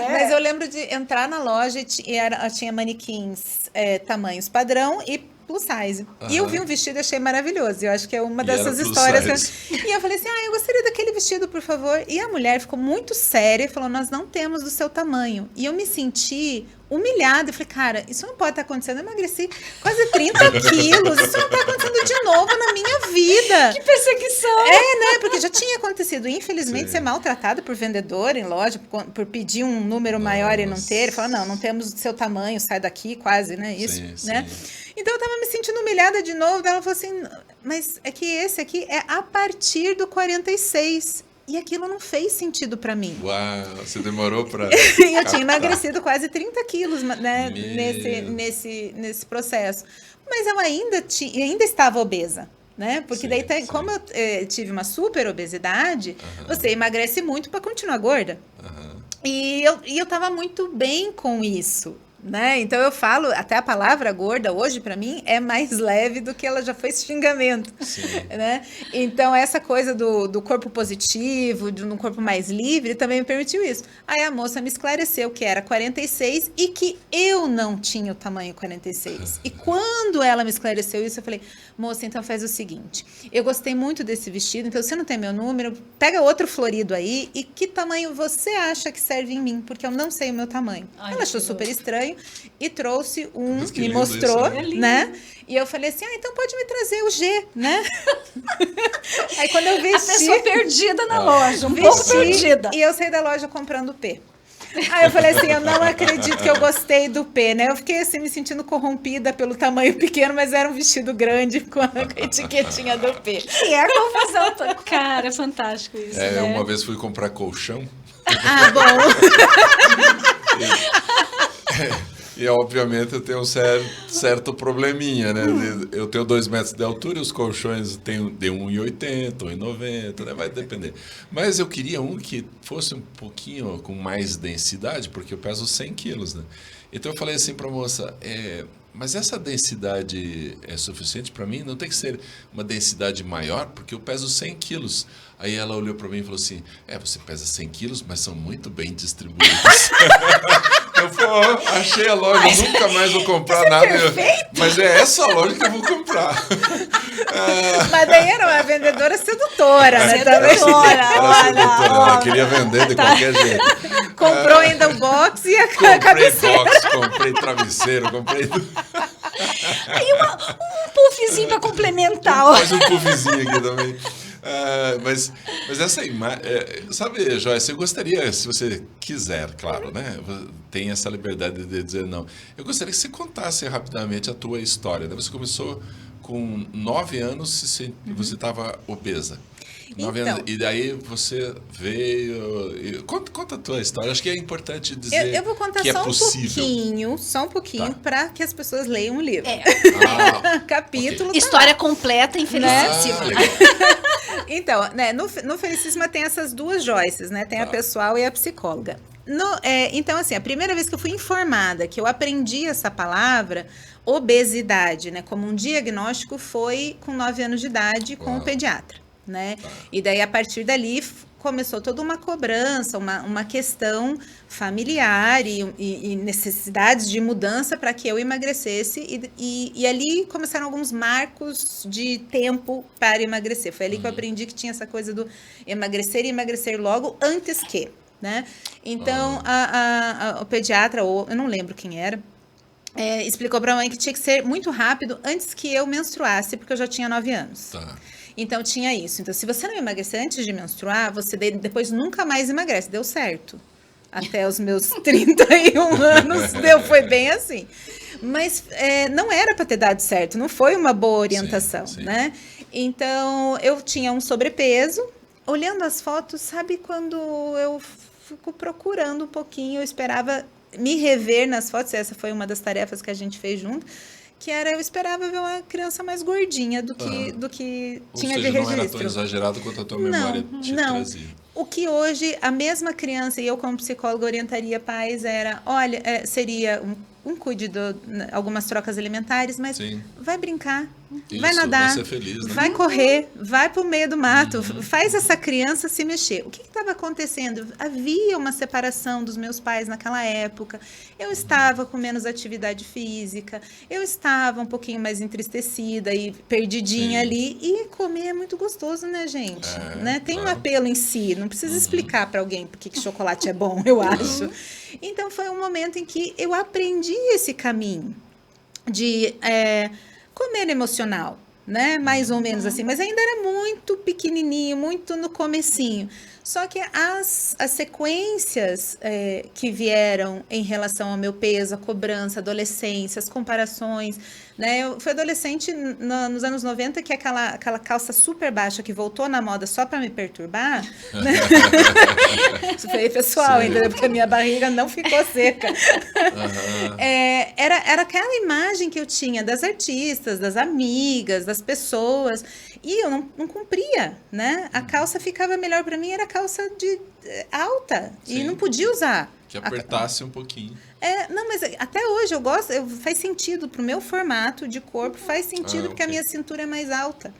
Speaker 3: Mas eu lembro de entrar na loja e tinha manequins tamanhos padrão e plus size. E eu vi um vestido e achei maravilhoso. Eu acho que é uma dessas histórias. E eu falei assim, eu gostaria daquele vestido, por favor. E a mulher ficou muito séria e falou, nós não temos do seu tamanho. E eu me senti humilhada. Eu falei, cara, isso não pode estar acontecendo. Eu emagreci quase 30 quilos. Isso não está acontecendo de novo na minha vida.
Speaker 2: Que perseguição!
Speaker 3: Né? Porque já tinha acontecido, infelizmente, ser maltratada por vendedor em loja, por pedir um número maior e não ter. Ele falou, não temos do seu tamanho, sai daqui, quase, né? Isso, né?
Speaker 1: Sim.
Speaker 3: Então, eu tava me sentindo humilhada de novo. Ela falou assim, mas é que esse aqui é a partir do 46. E aquilo não fez sentido para mim.
Speaker 1: Uau, você demorou para...
Speaker 3: Eu tinha emagrecido quase 30 quilos, né, nesse processo. Mas eu ainda estava obesa. Né? Porque daí, como eu tive uma super obesidade, você emagrece muito para continuar gorda. E eu estava muito bem com isso. Né? Então eu falo, até a palavra gorda hoje para mim é mais leve do que ela já foi xingamento, né? Então essa coisa do corpo positivo, de um corpo mais livre também me permitiu isso. Aí a moça me esclareceu que era 46 e que eu não tinha o tamanho 46. E quando ela me esclareceu isso, eu falei, moça, então faz o seguinte, eu gostei muito desse vestido, então você não tem meu número, pega outro florido aí e que tamanho você acha que serve em mim, porque eu não sei o meu tamanho. Ela achou super estranho e trouxe me mostrou,
Speaker 1: isso,
Speaker 3: né? E eu falei assim, então pode me trazer o G, né? Aí quando eu vesti...
Speaker 2: A pessoa perdida na loja, pouco perdida.
Speaker 3: E eu saí da loja comprando o P. Aí eu falei assim, eu não acredito que eu gostei do P, né? Eu fiquei assim, me sentindo corrompida pelo tamanho pequeno, mas era um vestido grande com a etiquetinha do P.
Speaker 2: E a confusão. Cara, é fantástico isso, né?
Speaker 1: Uma vez fui comprar colchão.
Speaker 3: Bom.
Speaker 1: E, obviamente, eu tenho um certo probleminha, né? Eu tenho 2 metros de altura e os colchões têm de 1,80, 1,90, né? Vai depender. Mas eu queria um que fosse um pouquinho com mais densidade, porque eu peso 100 quilos, né? Então, eu falei assim para a moça, mas essa densidade é suficiente para mim? Não tem que ser uma densidade maior, porque eu peso 100 quilos. Aí ela olhou para mim e falou assim, você pesa 100 quilos, mas são muito bem distribuídos. Eu achei a loja, nunca mais vou comprar nada. Mas é essa loja que eu vou comprar.
Speaker 3: Mas daí era uma vendedora sedutora, né?
Speaker 1: Ela queria vender de qualquer jeito.
Speaker 3: Comprou ainda o box e a
Speaker 1: cabeceira. Comprei box, comprei travesseiro, comprei tudo.
Speaker 2: Aí um puffzinho para complementar.
Speaker 1: Mais um puffzinho aqui também. Mas essa imagem, sabe, Joyce, eu gostaria, se você quiser, claro, né? Tem essa liberdade de dizer não. Eu gostaria que você contasse rapidamente a tua história. Né? Você começou com 9 anos, você estava obesa. 9 anos, e daí você veio... Conta a tua história. Acho que é importante dizer
Speaker 3: eu vou contar
Speaker 1: que
Speaker 3: só
Speaker 1: é possível.
Speaker 3: Só um pouquinho, para que as pessoas leiam o livro. Capítulo.
Speaker 2: Okay. História completa em Felicíssima.
Speaker 3: Então, né, no Felicíssima tem essas duas Joyces, né? Tem a pessoal e a psicóloga. Então, assim, a primeira vez que eu fui informada, que eu aprendi essa palavra, obesidade, né? Como um diagnóstico, foi com 9 anos de idade com o pediatra. Né? E daí, a partir dali, começou toda uma cobrança, uma questão familiar e necessidades de mudança para que eu emagrecesse. E ali começaram alguns marcos de tempo para emagrecer. Foi ali que eu aprendi que tinha essa coisa do emagrecer e emagrecer logo antes que. Né? Então, o pediatra, ou eu não lembro quem era, explicou para a mãe que tinha que ser muito rápido antes que eu menstruasse, porque eu já tinha 9 anos. Então, tinha isso. Então, se você não emagrecer antes de menstruar, você depois nunca mais emagrece. Deu certo. até os meus 31 anos, foi bem assim. Mas não era para ter dado certo, não foi uma boa orientação,
Speaker 1: sim.
Speaker 3: né? Então, eu tinha um sobrepeso. Olhando as fotos, sabe quando eu fico procurando um pouquinho, eu esperava me rever nas fotos, essa foi uma das tarefas que a gente fez junto, que era, eu esperava ver uma criança mais gordinha do que tinha de registro.
Speaker 1: Não era tão exagerado quanto a tua memória te trazia.
Speaker 3: O que hoje a mesma criança, e eu como psicóloga orientaria pais, era, olha, seria um cuide algumas trocas alimentares, mas vai brincar, vai nadar,
Speaker 1: vai ser feliz, né?
Speaker 3: vai correr, vai para o meio do mato, faz essa criança se mexer. O que estava acontecendo? Havia uma separação dos meus pais naquela época, eu estava com menos atividade física, eu estava um pouquinho mais entristecida e perdidinha ali, e comer é muito gostoso, né, gente? Né? Tem um apelo em si, não precisa explicar para alguém por que chocolate é bom, eu acho. Então, foi um momento em que eu aprendi esse caminho de comer emocional, né? Mais ou menos assim, mas ainda era muito pequenininho, muito no comecinho. Só que as sequências que vieram em relação ao meu peso, a cobrança, a adolescência, as comparações, né? Eu fui adolescente nos anos 90, que aquela calça super baixa que voltou na moda só para me perturbar, né? Isso foi pessoal, entendeu? Porque a minha barriga não ficou seca. Era aquela imagem que eu tinha das artistas, das amigas, das pessoas, e eu não cumpria, né? A calça ficava melhor para mim, era calça alta, e não podia usar.
Speaker 1: Que apertasse um pouquinho.
Speaker 3: Não, mas até hoje eu gosto, faz sentido pro meu formato de corpo, faz sentido porque a minha cintura é mais alta,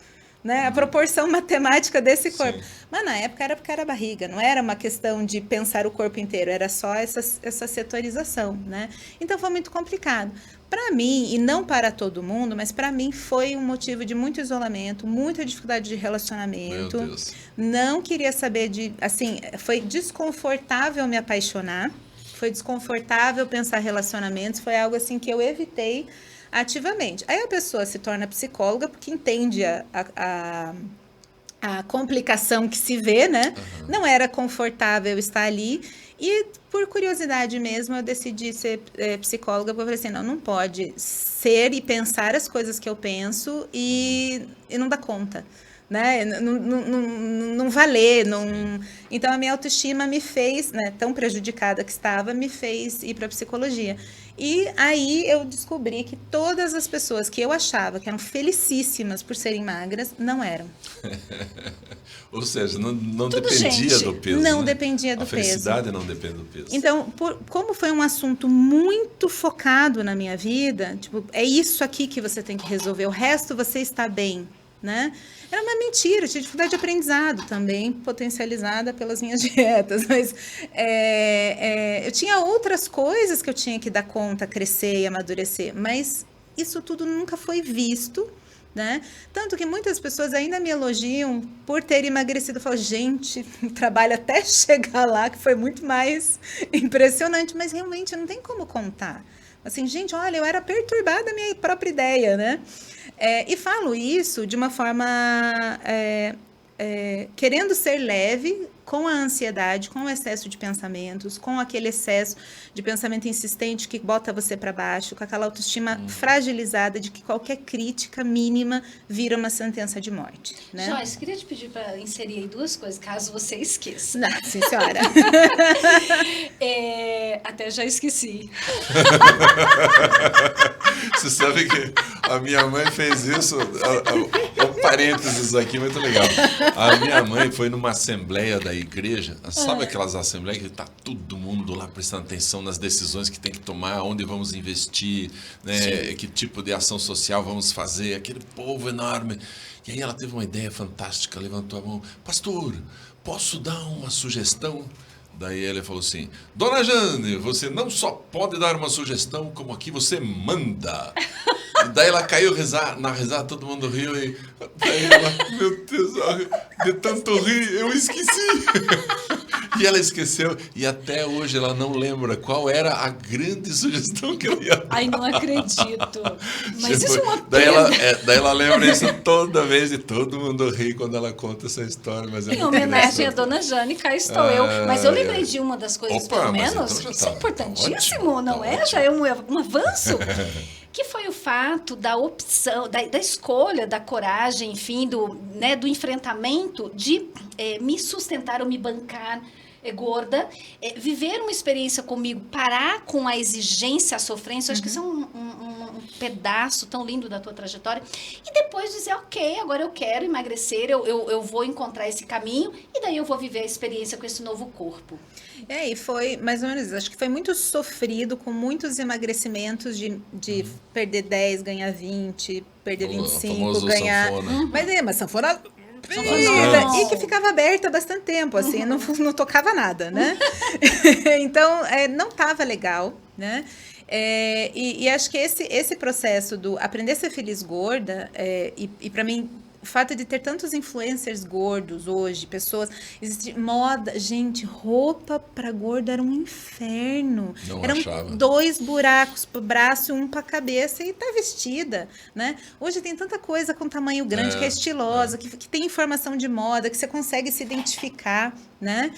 Speaker 3: né? A proporção matemática desse corpo. Mas na época era porque era barriga, não era uma questão de pensar o corpo inteiro, era só essa setorização, né? Então foi muito complicado. Para mim, e não para todo mundo, mas para mim foi um motivo de muito isolamento, muita dificuldade de relacionamento.
Speaker 1: Meu Deus.
Speaker 3: Não queria saber assim, foi desconfortável me apaixonar, foi desconfortável pensar relacionamentos, foi algo assim que eu evitei ativamente. Aí a pessoa se torna psicóloga porque entende a complicação que se vê, né? Não era confortável estar ali. E, por curiosidade mesmo, eu decidi ser psicóloga, porque eu falei assim, não pode ser e pensar as coisas que eu penso e não dar conta, né? Não valer, Então, a minha autoestima me fez, né, tão prejudicada que estava, me fez ir para a psicologia. E aí eu descobri que todas as pessoas que eu achava que eram felicíssimas por serem magras, não eram.
Speaker 1: Ou seja, não dependia do peso.
Speaker 3: Não
Speaker 1: né?
Speaker 3: dependia do peso.
Speaker 1: A felicidade não depende do peso.
Speaker 3: Então, como foi um assunto muito focado na minha vida, tipo, é isso aqui que você tem que resolver, o resto você está bem, né? Era uma mentira, eu tinha dificuldade de aprendizado também, potencializada pelas minhas dietas, mas eu tinha outras coisas que eu tinha que dar conta, crescer e amadurecer, mas isso tudo nunca foi visto, né? Tanto que muitas pessoas ainda me elogiam por ter emagrecido. Eu falo, gente, o trabalho até chegar lá, que foi muito mais impressionante, mas realmente não tem como contar. Assim, gente, olha, eu era perturbada da minha própria ideia, né? E falo isso de uma forma querendo ser leve com a ansiedade, com o excesso de pensamentos, com aquele excesso de pensamento insistente que bota você para baixo, com aquela autoestima fragilizada de que qualquer crítica mínima vira uma sentença de morte, né?
Speaker 2: Joyce, queria te pedir para inserir aí duas coisas, caso você esqueça.
Speaker 3: Não, sim, senhora.
Speaker 2: Até já esqueci.
Speaker 1: Você sabe que a minha mãe fez isso, um parênteses aqui, muito legal. A minha mãe foi numa assembleia da igreja, sabe aquelas assembleias que está todo mundo lá prestando atenção nas decisões que tem que tomar, onde vamos investir, né, que tipo de ação social vamos fazer, aquele povo enorme. E aí ela teve uma ideia fantástica, levantou a mão, pastor, posso dar uma sugestão? Daí ele falou assim, Dona Jane, você não só pode dar uma sugestão, como aqui você manda. E daí ela caiu na risada, todo mundo riu e daí ela, meu Deus, de tanto rir, eu esqueci. E ela esqueceu, e até hoje ela não lembra qual era a grande sugestão que ela ia dar.
Speaker 2: Ai, não acredito. Mas
Speaker 1: Tipo,
Speaker 2: isso é uma
Speaker 1: daí
Speaker 2: pena.
Speaker 1: daí ela lembra isso toda vez e todo mundo ri quando ela conta essa história. Mas é
Speaker 2: Em
Speaker 1: muito
Speaker 2: homenagem à
Speaker 1: engraçado.
Speaker 2: dona Jane, cá estou eu. Mas eu lembrei de uma das coisas,
Speaker 1: Opa,
Speaker 2: pelo
Speaker 1: mas
Speaker 2: menos.
Speaker 1: então já
Speaker 2: Isso
Speaker 1: tá
Speaker 2: é importantíssimo,
Speaker 1: ótimo,
Speaker 2: não
Speaker 1: tá
Speaker 2: é?
Speaker 1: ótimo.
Speaker 2: Já é um avanço. Que foi o fato da opção, da escolha, da coragem, enfim, do enfrentamento de me sustentar ou me bancar gorda, viver uma experiência comigo, parar com a exigência, a sofrência. Eu acho que isso é um pedaço tão lindo da tua trajetória. E depois dizer, ok, agora eu quero emagrecer, eu vou encontrar esse caminho e daí eu vou viver a experiência com esse novo corpo.
Speaker 3: E foi mais ou menos isso. Acho que foi muito sofrido, com muitos emagrecimentos de perder 10, ganhar 20, perder 25, ganhar...
Speaker 1: Sanfona.
Speaker 3: Mas sanfona...
Speaker 2: Não.
Speaker 3: E que ficava aberta há bastante tempo, assim, não tocava nada, né? Então, não estava legal, né? E acho que esse processo do aprender a ser feliz gorda, e para mim, o fato de ter tantos influencers gordos hoje, pessoas, existe moda, gente, roupa para gordo era um inferno.
Speaker 1: Não
Speaker 3: Eram
Speaker 1: achava.
Speaker 3: 2 buracos pro braço e 1 pra cabeça e tá vestida, né? Hoje tem tanta coisa com tamanho grande que é estilosa, que tem informação de moda, que você consegue se identificar, né?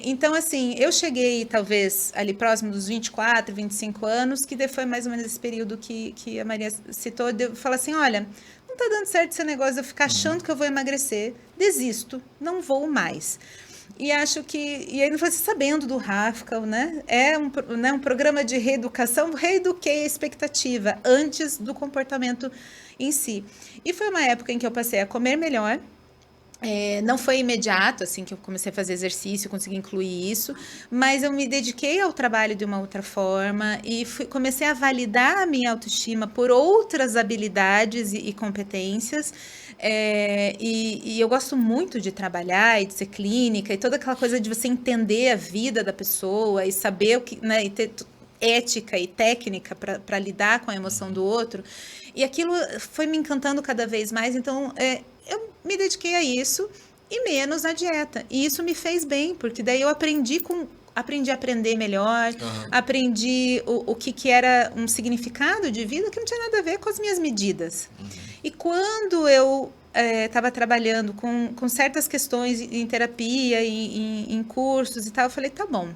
Speaker 3: Então, assim, eu cheguei talvez ali próximo dos 24, 25 anos, que foi mais ou menos esse período que a Maria citou, de eu falar assim, olha, não tá dando certo esse negócio de eu ficar achando que eu vou emagrecer, desisto, não vou mais. E acho que, e aí você sabendo do Rafka, né? Um programa de reeducação, reeduquei a expectativa antes do comportamento em si. E foi uma época em que eu passei a comer melhor. Não foi imediato, assim, que eu comecei a fazer exercício, consegui incluir isso, mas eu me dediquei ao trabalho de uma outra forma e comecei a validar a minha autoestima por outras habilidades e competências. E eu gosto muito de trabalhar e de ser clínica e toda aquela coisa de você entender a vida da pessoa e saber o que, né, e ter ética e técnica para lidar com a emoção do outro. E aquilo foi me encantando cada vez mais, então eu me dediquei a isso e menos à dieta. E isso me fez bem, porque daí eu aprendi a aprender melhor, aprendi o que era um significado de vida que não tinha nada a ver com as minhas medidas. E quando eu estava trabalhando com certas questões em terapia, em cursos e tal, eu falei, tá bom.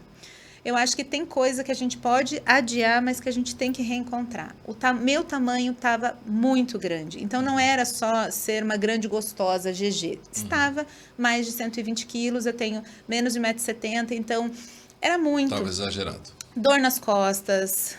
Speaker 3: Eu acho que tem coisa que a gente pode adiar, mas que a gente tem que reencontrar. Meu tamanho estava muito grande. Então, não era só ser uma grande gostosa GG. Estava mais de 120 quilos, eu tenho menos de 1,70 m, então era muito.
Speaker 1: Estava exagerado.
Speaker 3: Dor nas costas,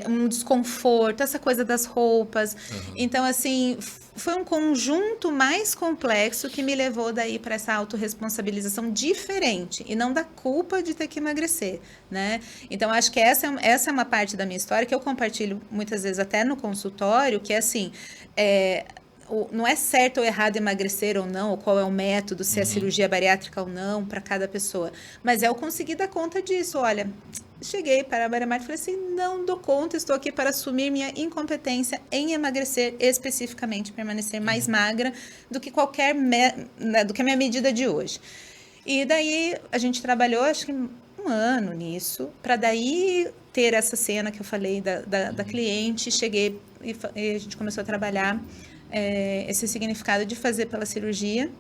Speaker 3: um desconforto, essa coisa das roupas. Então, assim, foi um conjunto mais complexo que me levou daí para essa autorresponsabilização diferente e não da culpa de ter que emagrecer, né? Então, acho que essa é uma parte da minha história que eu compartilho muitas vezes até no consultório, que é assim, não é certo ou errado emagrecer ou não, ou qual é o método, se é cirurgia bariátrica ou não, para cada pessoa. Mas eu consegui dar conta disso. Olha, cheguei para a Maria Marta e falei assim, não dou conta, estou aqui para assumir minha incompetência em emagrecer, especificamente permanecer mais magra do que do que a minha medida de hoje. E daí a gente trabalhou, acho que 1 ano nisso, para daí ter essa cena que eu falei da cliente, cheguei e a gente começou a trabalhar esse significado de fazer pela cirurgia,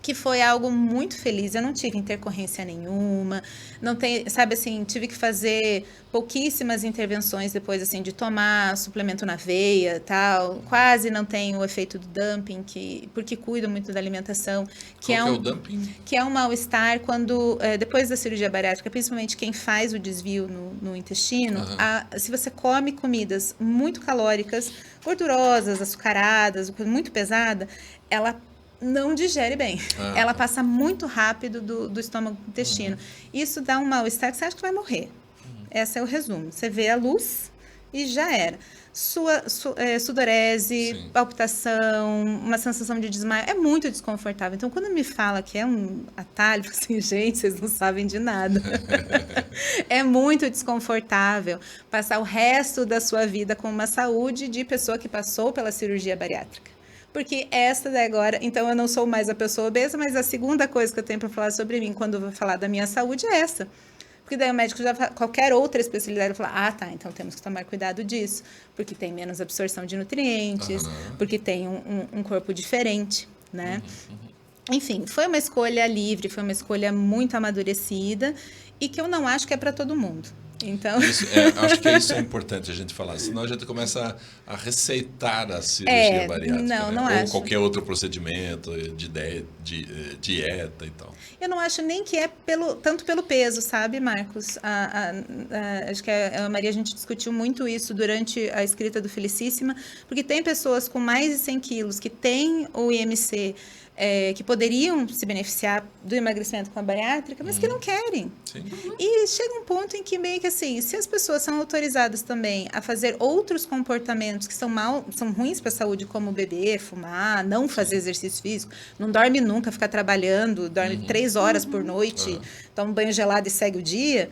Speaker 3: que foi algo muito feliz. Eu não tive intercorrência nenhuma, sabe assim, tive que fazer pouquíssimas intervenções depois, assim, de tomar suplemento na veia, tal, quase não tem o efeito do dumping, porque cuido muito da alimentação.
Speaker 1: Qual é o dumping?
Speaker 3: Que é um mal-estar quando, depois da cirurgia bariátrica, principalmente quem faz o desvio no intestino, se você come comidas muito calóricas, gordurosas, açucaradas, muito pesada, ela não digere bem. Ela passa muito rápido do estômago para o intestino. Isso dá um mal-estar que você acha que vai morrer. Esse é o resumo. Você vê a luz e já era. Sudorese, palpitação, uma sensação de desmaio. É muito desconfortável. Então, quando me fala que é um atalho, assim, gente, vocês não sabem de nada. É muito desconfortável passar o resto da sua vida com uma saúde de pessoa que passou pela cirurgia bariátrica. porque essa daí agora, então eu não sou mais a pessoa obesa, mas a segunda coisa que eu tenho para falar sobre mim quando eu vou falar da minha saúde é essa. Porque daí o médico já fala, qualquer outra especialidade vai falar, tá, então temos que tomar cuidado disso, porque tem menos absorção de nutrientes, porque tem um corpo diferente, né? Enfim, foi uma escolha livre, foi uma escolha muito amadurecida e que eu não acho que é para todo mundo. Então...
Speaker 1: acho que isso é importante a gente falar, senão a gente começa a receitar a cirurgia bariátrica,
Speaker 3: não
Speaker 1: né? Ou
Speaker 3: acho.
Speaker 1: qualquer outro procedimento de dieta e tal.
Speaker 3: Eu não acho nem que é tanto pelo peso, sabe, Marcos? Acho que a Maria, a gente discutiu muito isso durante a escrita do Felicíssima, porque tem pessoas com mais de 100 quilos que têm o IMC, que poderiam se beneficiar do emagrecimento com a bariátrica, mas que não querem.
Speaker 1: Sim.
Speaker 3: E chega um ponto em que meio que assim, se as pessoas são autorizadas também a fazer outros comportamentos que são ruins para a saúde, como beber, fumar, não fazer exercício físico, não dorme nunca, ficar trabalhando, dorme 3 horas por noite, toma um banho gelado e segue o dia,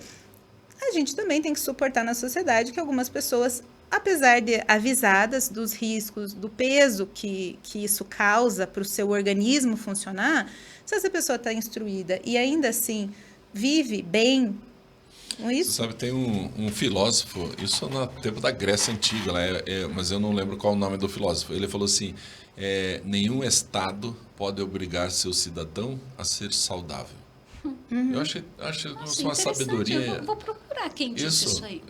Speaker 3: a gente também tem que suportar na sociedade que algumas pessoas, apesar de avisadas dos riscos, do peso que isso causa para o seu organismo funcionar, se essa pessoa está instruída e ainda assim vive bem com isso...
Speaker 1: Você sabe, tem um filósofo, isso no tempo da Grécia Antiga, mas eu não lembro qual o nome do filósofo. Ele falou assim, nenhum Estado pode obrigar seu cidadão a ser saudável. Eu acho uma sabedoria...
Speaker 2: Eu vou procurar quem disse isso aí.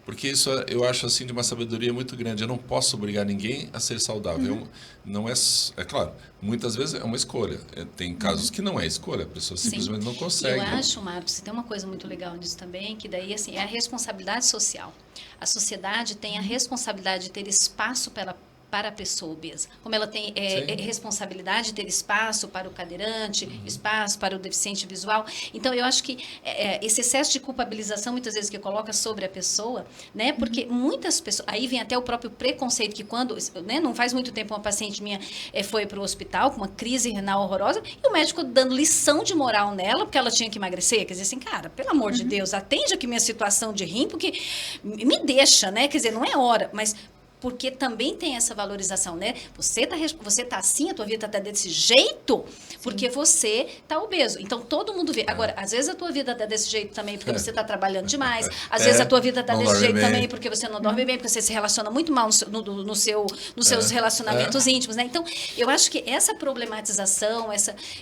Speaker 1: Porque isso eu acho assim de uma sabedoria muito grande. Eu não posso obrigar ninguém a ser saudável. Não é claro, muitas vezes é uma escolha. Tem casos que não é escolha, a pessoa simplesmente não consegue.
Speaker 2: Eu acho, Marcos, tem uma coisa muito legal nisso também, que daí assim, é a responsabilidade social. A sociedade tem a responsabilidade de ter espaço para a pessoa obesa. Como ela tem responsabilidade de ter espaço para o cadeirante, espaço para o deficiente visual. Então, eu acho que esse excesso de culpabilização, muitas vezes, que coloca sobre a pessoa, né? Porque muitas pessoas... Aí vem até o próprio preconceito, que quando... Né, não faz muito tempo, uma paciente minha foi para o hospital com uma crise renal horrorosa e o médico dando lição de moral nela, porque ela tinha que emagrecer. Quer dizer assim, cara, pelo amor de Deus, atende aqui minha situação de rim, porque me deixa, né? Quer dizer, não é hora, mas... Porque também tem essa valorização, né? Você tá assim, a tua vida tá desse jeito, porque você tá obeso. Então, todo mundo vê. Agora, às vezes a tua vida tá desse jeito também porque você tá trabalhando demais. Às vezes a tua vida tá desse jeito também porque você não dorme bem, porque você se relaciona muito mal nos seus relacionamentos íntimos, né? Então, eu acho que essa problematização,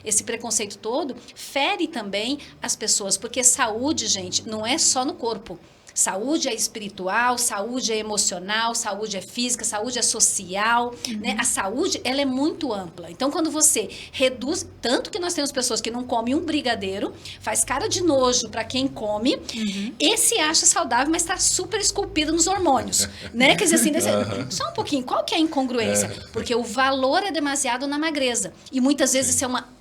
Speaker 2: esse preconceito todo, fere também as pessoas. Porque saúde, gente, não é só no corpo. Saúde é espiritual, saúde é emocional, saúde é física, saúde é social, né? A saúde, ela é muito ampla. Então, quando você reduz... Tanto que nós temos pessoas que não comem um brigadeiro, faz cara de nojo para quem come, e se acha saudável, mas está super esculpido nos hormônios, né? Quer dizer assim, só um pouquinho, qual que é a incongruência? Porque o valor é demasiado na magreza. E muitas vezes isso é uma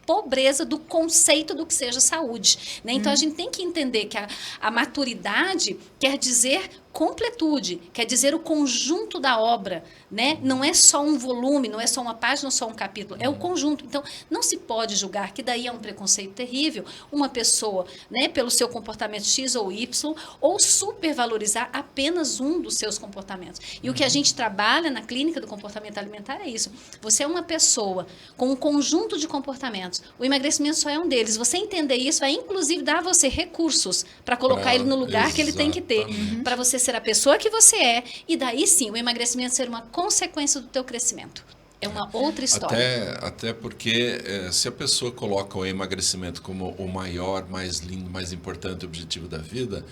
Speaker 2: pobreza do conceito do que seja saúde, né? Então, a gente tem que entender que a maturidade quer dizer completude, quer dizer o conjunto da obra, né? Não é só um volume, não é só uma página ou só um capítulo, é o conjunto. Então, não se pode julgar, que daí é um preconceito terrível, uma pessoa, né, pelo seu comportamento X ou Y, ou supervalorizar apenas um dos seus comportamentos. E o que a gente trabalha na clínica do comportamento alimentar é isso. Você é uma pessoa com um conjunto de comportamentos. O emagrecimento só é um deles. Você entender isso vai, inclusive, dar a você recursos para colocar ele no lugar que ele tem que ter, para você ser a pessoa que você é, e daí sim, o emagrecimento ser uma consequência do teu crescimento. É uma outra história.
Speaker 1: Até porque se a pessoa coloca o emagrecimento como o maior, mais lindo, mais importante objetivo da vida,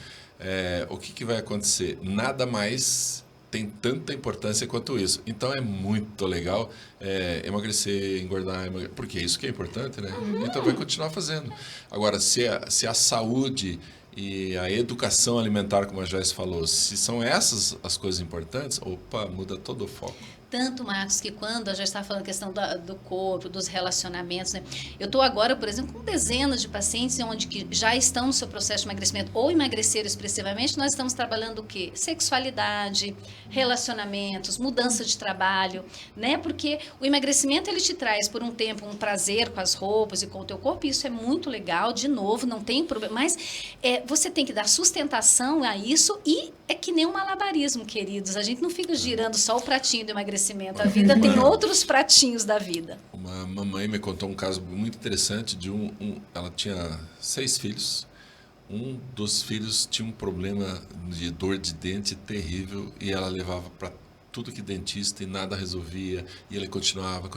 Speaker 1: o que vai acontecer? Nada mais tem tanta importância quanto isso. Então é muito legal emagrecer, engordar, porque é isso que é importante, né? Então vai continuar fazendo. Agora, se a saúde e a educação alimentar, como a Joyce falou, se são essas as coisas importantes, muda todo o foco.
Speaker 2: Tanto, Marcos, que quando a gente está falando a questão do corpo, dos relacionamentos, né? Eu estou agora, por exemplo, com dezenas de pacientes onde que já estão no seu processo de emagrecimento ou emagreceram expressivamente. Nós estamos trabalhando o quê? Sexualidade, relacionamentos, mudança de trabalho, né? Porque o emagrecimento, ele te traz por um tempo um prazer com as roupas e com o teu corpo, e isso é muito legal, de novo, não tem problema, mas você tem que dar sustentação a isso, e é que nem um malabarismo, queridos. A gente não fica girando só o pratinho do emagrecimento. emagrecimento. A vida tem outros pratinhos da vida.
Speaker 1: Uma mamãe me contou um caso muito interessante de ela tinha 6 filhos. Um dos filhos tinha um problema de dor de dente terrível e ela levava para tudo que dentista e nada resolvia, e ele continuava,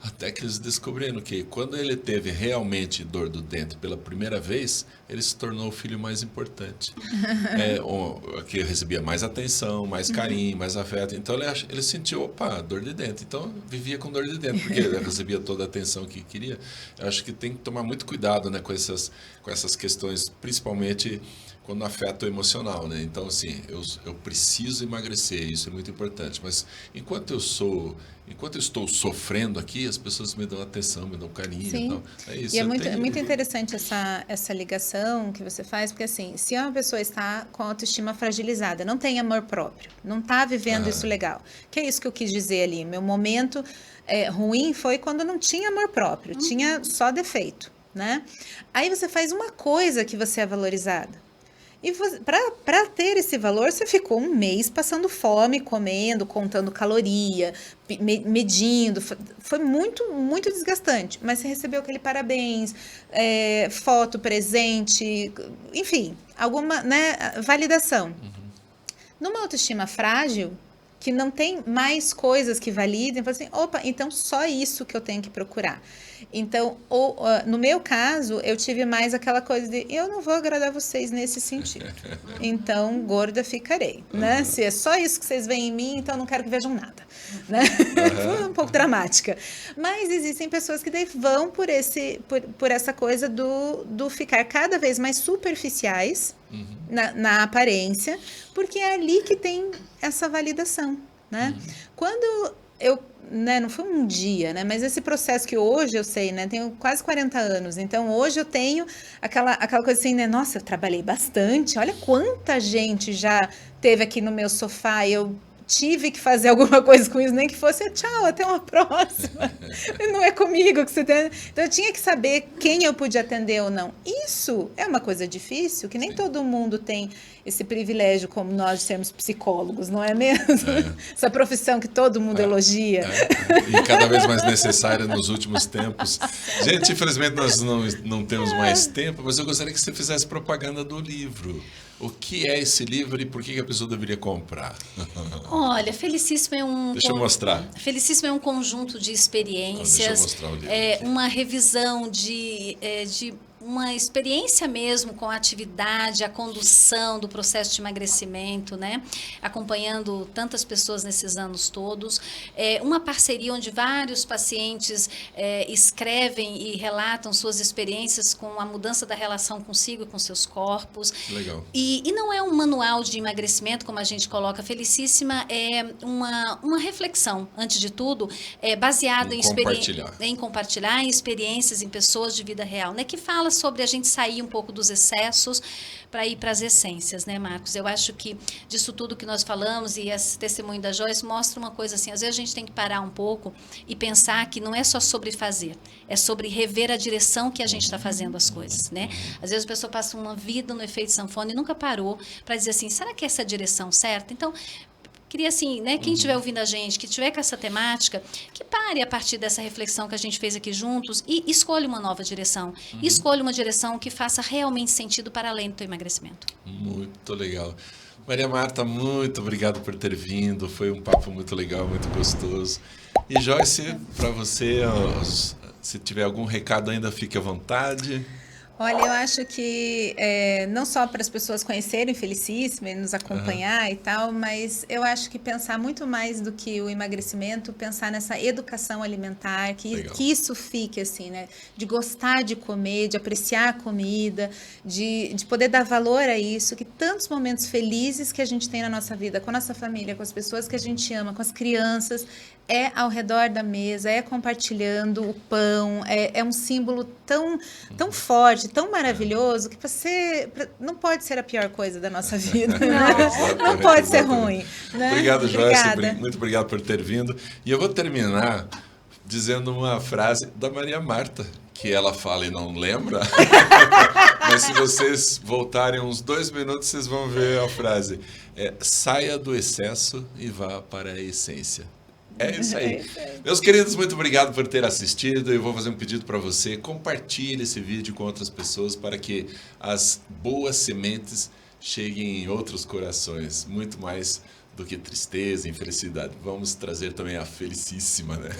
Speaker 1: até que eles descobriram que quando ele teve realmente dor do dente pela primeira vez, ele se tornou o filho mais importante, que recebia mais atenção, mais carinho, mais afeto. Então ele sentiu, opa, dor de dente, então vivia com dor de dente, porque ele recebia toda a atenção que queria. Eu acho que tem que tomar muito cuidado, né, com essas questões, principalmente quando afeta o emocional, né? Então, assim, eu preciso emagrecer, isso é muito importante. Mas enquanto eu estou sofrendo aqui, as pessoas me dão atenção, me dão carinho.
Speaker 3: Sim.
Speaker 1: Então, é isso.
Speaker 3: E é muito interessante essa ligação que você faz, porque assim, se uma pessoa está com a autoestima fragilizada, não tem amor próprio, não está vivendo isso legal, que é isso que eu quis dizer ali, meu momento ruim foi quando não tinha amor próprio, tinha só defeito, né? Aí você faz uma coisa que você é valorizada. E para ter esse valor, você ficou um mês passando fome, comendo, contando caloria, medindo. Foi muito, muito desgastante. Mas você recebeu aquele parabéns, foto, presente, enfim, alguma, né, validação. Numa autoestima frágil, que não tem mais coisas que validem, fala assim, opa, então só isso que eu tenho que procurar. Então, no meu caso, eu tive mais aquela coisa de, eu não vou agradar vocês nesse sentido. Então, gorda ficarei, né? Se é só isso que vocês veem em mim, então não quero que vejam nada, né? Foi um pouco dramática. Mas existem pessoas que daí vão por essa coisa do ficar cada vez mais superficiais na aparência, porque é ali que tem essa validação, né? Quando eu, né, não foi um dia, né, mas esse processo que hoje eu sei, né, tenho quase 40 anos, então hoje eu tenho aquela coisa assim, né, nossa, eu trabalhei bastante, olha quanta gente já teve aqui no meu sofá, eu tive que fazer alguma coisa com isso, nem que fosse tchau, até uma próxima. Não é comigo que você tem. Então eu tinha que saber quem eu podia atender ou não. Isso é uma coisa difícil, que nem todo mundo tem esse privilégio como nós de sermos psicólogos, não é mesmo? Essa profissão que todo mundo elogia.
Speaker 1: E cada vez mais necessária nos últimos tempos. Gente, infelizmente nós não temos mais tempo, mas eu gostaria que você fizesse propaganda do livro. O que é esse livro e por que a pessoa deveria comprar?
Speaker 2: Olha, Felicíssimo é um...
Speaker 1: Deixa eu mostrar.
Speaker 2: Felicíssimo é um conjunto de experiências.
Speaker 1: Deixa eu mostrar o livro.
Speaker 2: Uma revisão de uma experiência mesmo com a atividade, a condução do processo de emagrecimento, né? Acompanhando tantas pessoas nesses anos todos. Uma parceria onde vários pacientes escrevem e relatam suas experiências com a mudança da relação consigo e com seus corpos. Legal. E não é um manual de emagrecimento, como a gente coloca. Felicíssima é uma reflexão, antes de tudo, baseada em compartilhar experiências em pessoas de vida real, né? Que fala sobre a gente sair um pouco dos excessos para ir para as essências, né, Marcos? Eu acho que disso tudo que nós falamos e esse testemunho da Joyce mostra uma coisa assim, às vezes a gente tem que parar um pouco e pensar que não é só sobre fazer, é sobre rever a direção que a gente está fazendo as coisas, né? Às vezes a pessoa passa uma vida no efeito sanfona e nunca parou para dizer assim, será que é essa a direção certa? Então, queria assim, né, quem estiver ouvindo a gente, que tiver com essa temática, que pare a partir dessa reflexão que a gente fez aqui juntos e escolha uma nova direção. Escolha uma direção que faça realmente sentido para além do teu emagrecimento. Muito legal.
Speaker 1: Maria Marta, muito obrigado por ter vindo. Foi um papo muito legal, muito gostoso. E Joyce, para você, se tiver algum recado ainda, fique à vontade.
Speaker 3: Olha, eu acho que não só para as pessoas conhecerem Felicíssima e nos acompanhar e tal, mas eu acho que pensar muito mais do que o emagrecimento, pensar nessa educação alimentar, que isso fique assim, né? De gostar de comer, de apreciar a comida, de poder dar valor a isso, que tantos momentos felizes que a gente tem na nossa vida, com a nossa família, com as pessoas que a gente ama, com as crianças, é ao redor da mesa, é compartilhando o pão, é um símbolo tão forte, tão maravilhoso, que não pode ser a pior coisa da nossa vida. Não pode ser ruim. Né?
Speaker 1: Obrigado, Joyce. Muito obrigado por ter vindo. E eu vou terminar dizendo uma frase da Maria Marta, que ela fala e não lembra, Mas se vocês voltarem uns 2 minutos, vocês vão ver a frase. Saia do excesso e vá para a essência. É isso aí. Meus queridos, muito obrigado por ter assistido. Eu vou fazer um pedido para você. Compartilhe esse vídeo com outras pessoas para que as boas sementes cheguem em outros corações. Muito mais do que tristeza e infelicidade. Vamos trazer também a felicíssima, né?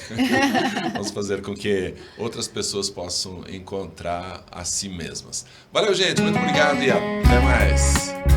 Speaker 1: Vamos fazer com que outras pessoas possam encontrar a si mesmas. Valeu, gente. Muito obrigado e até mais.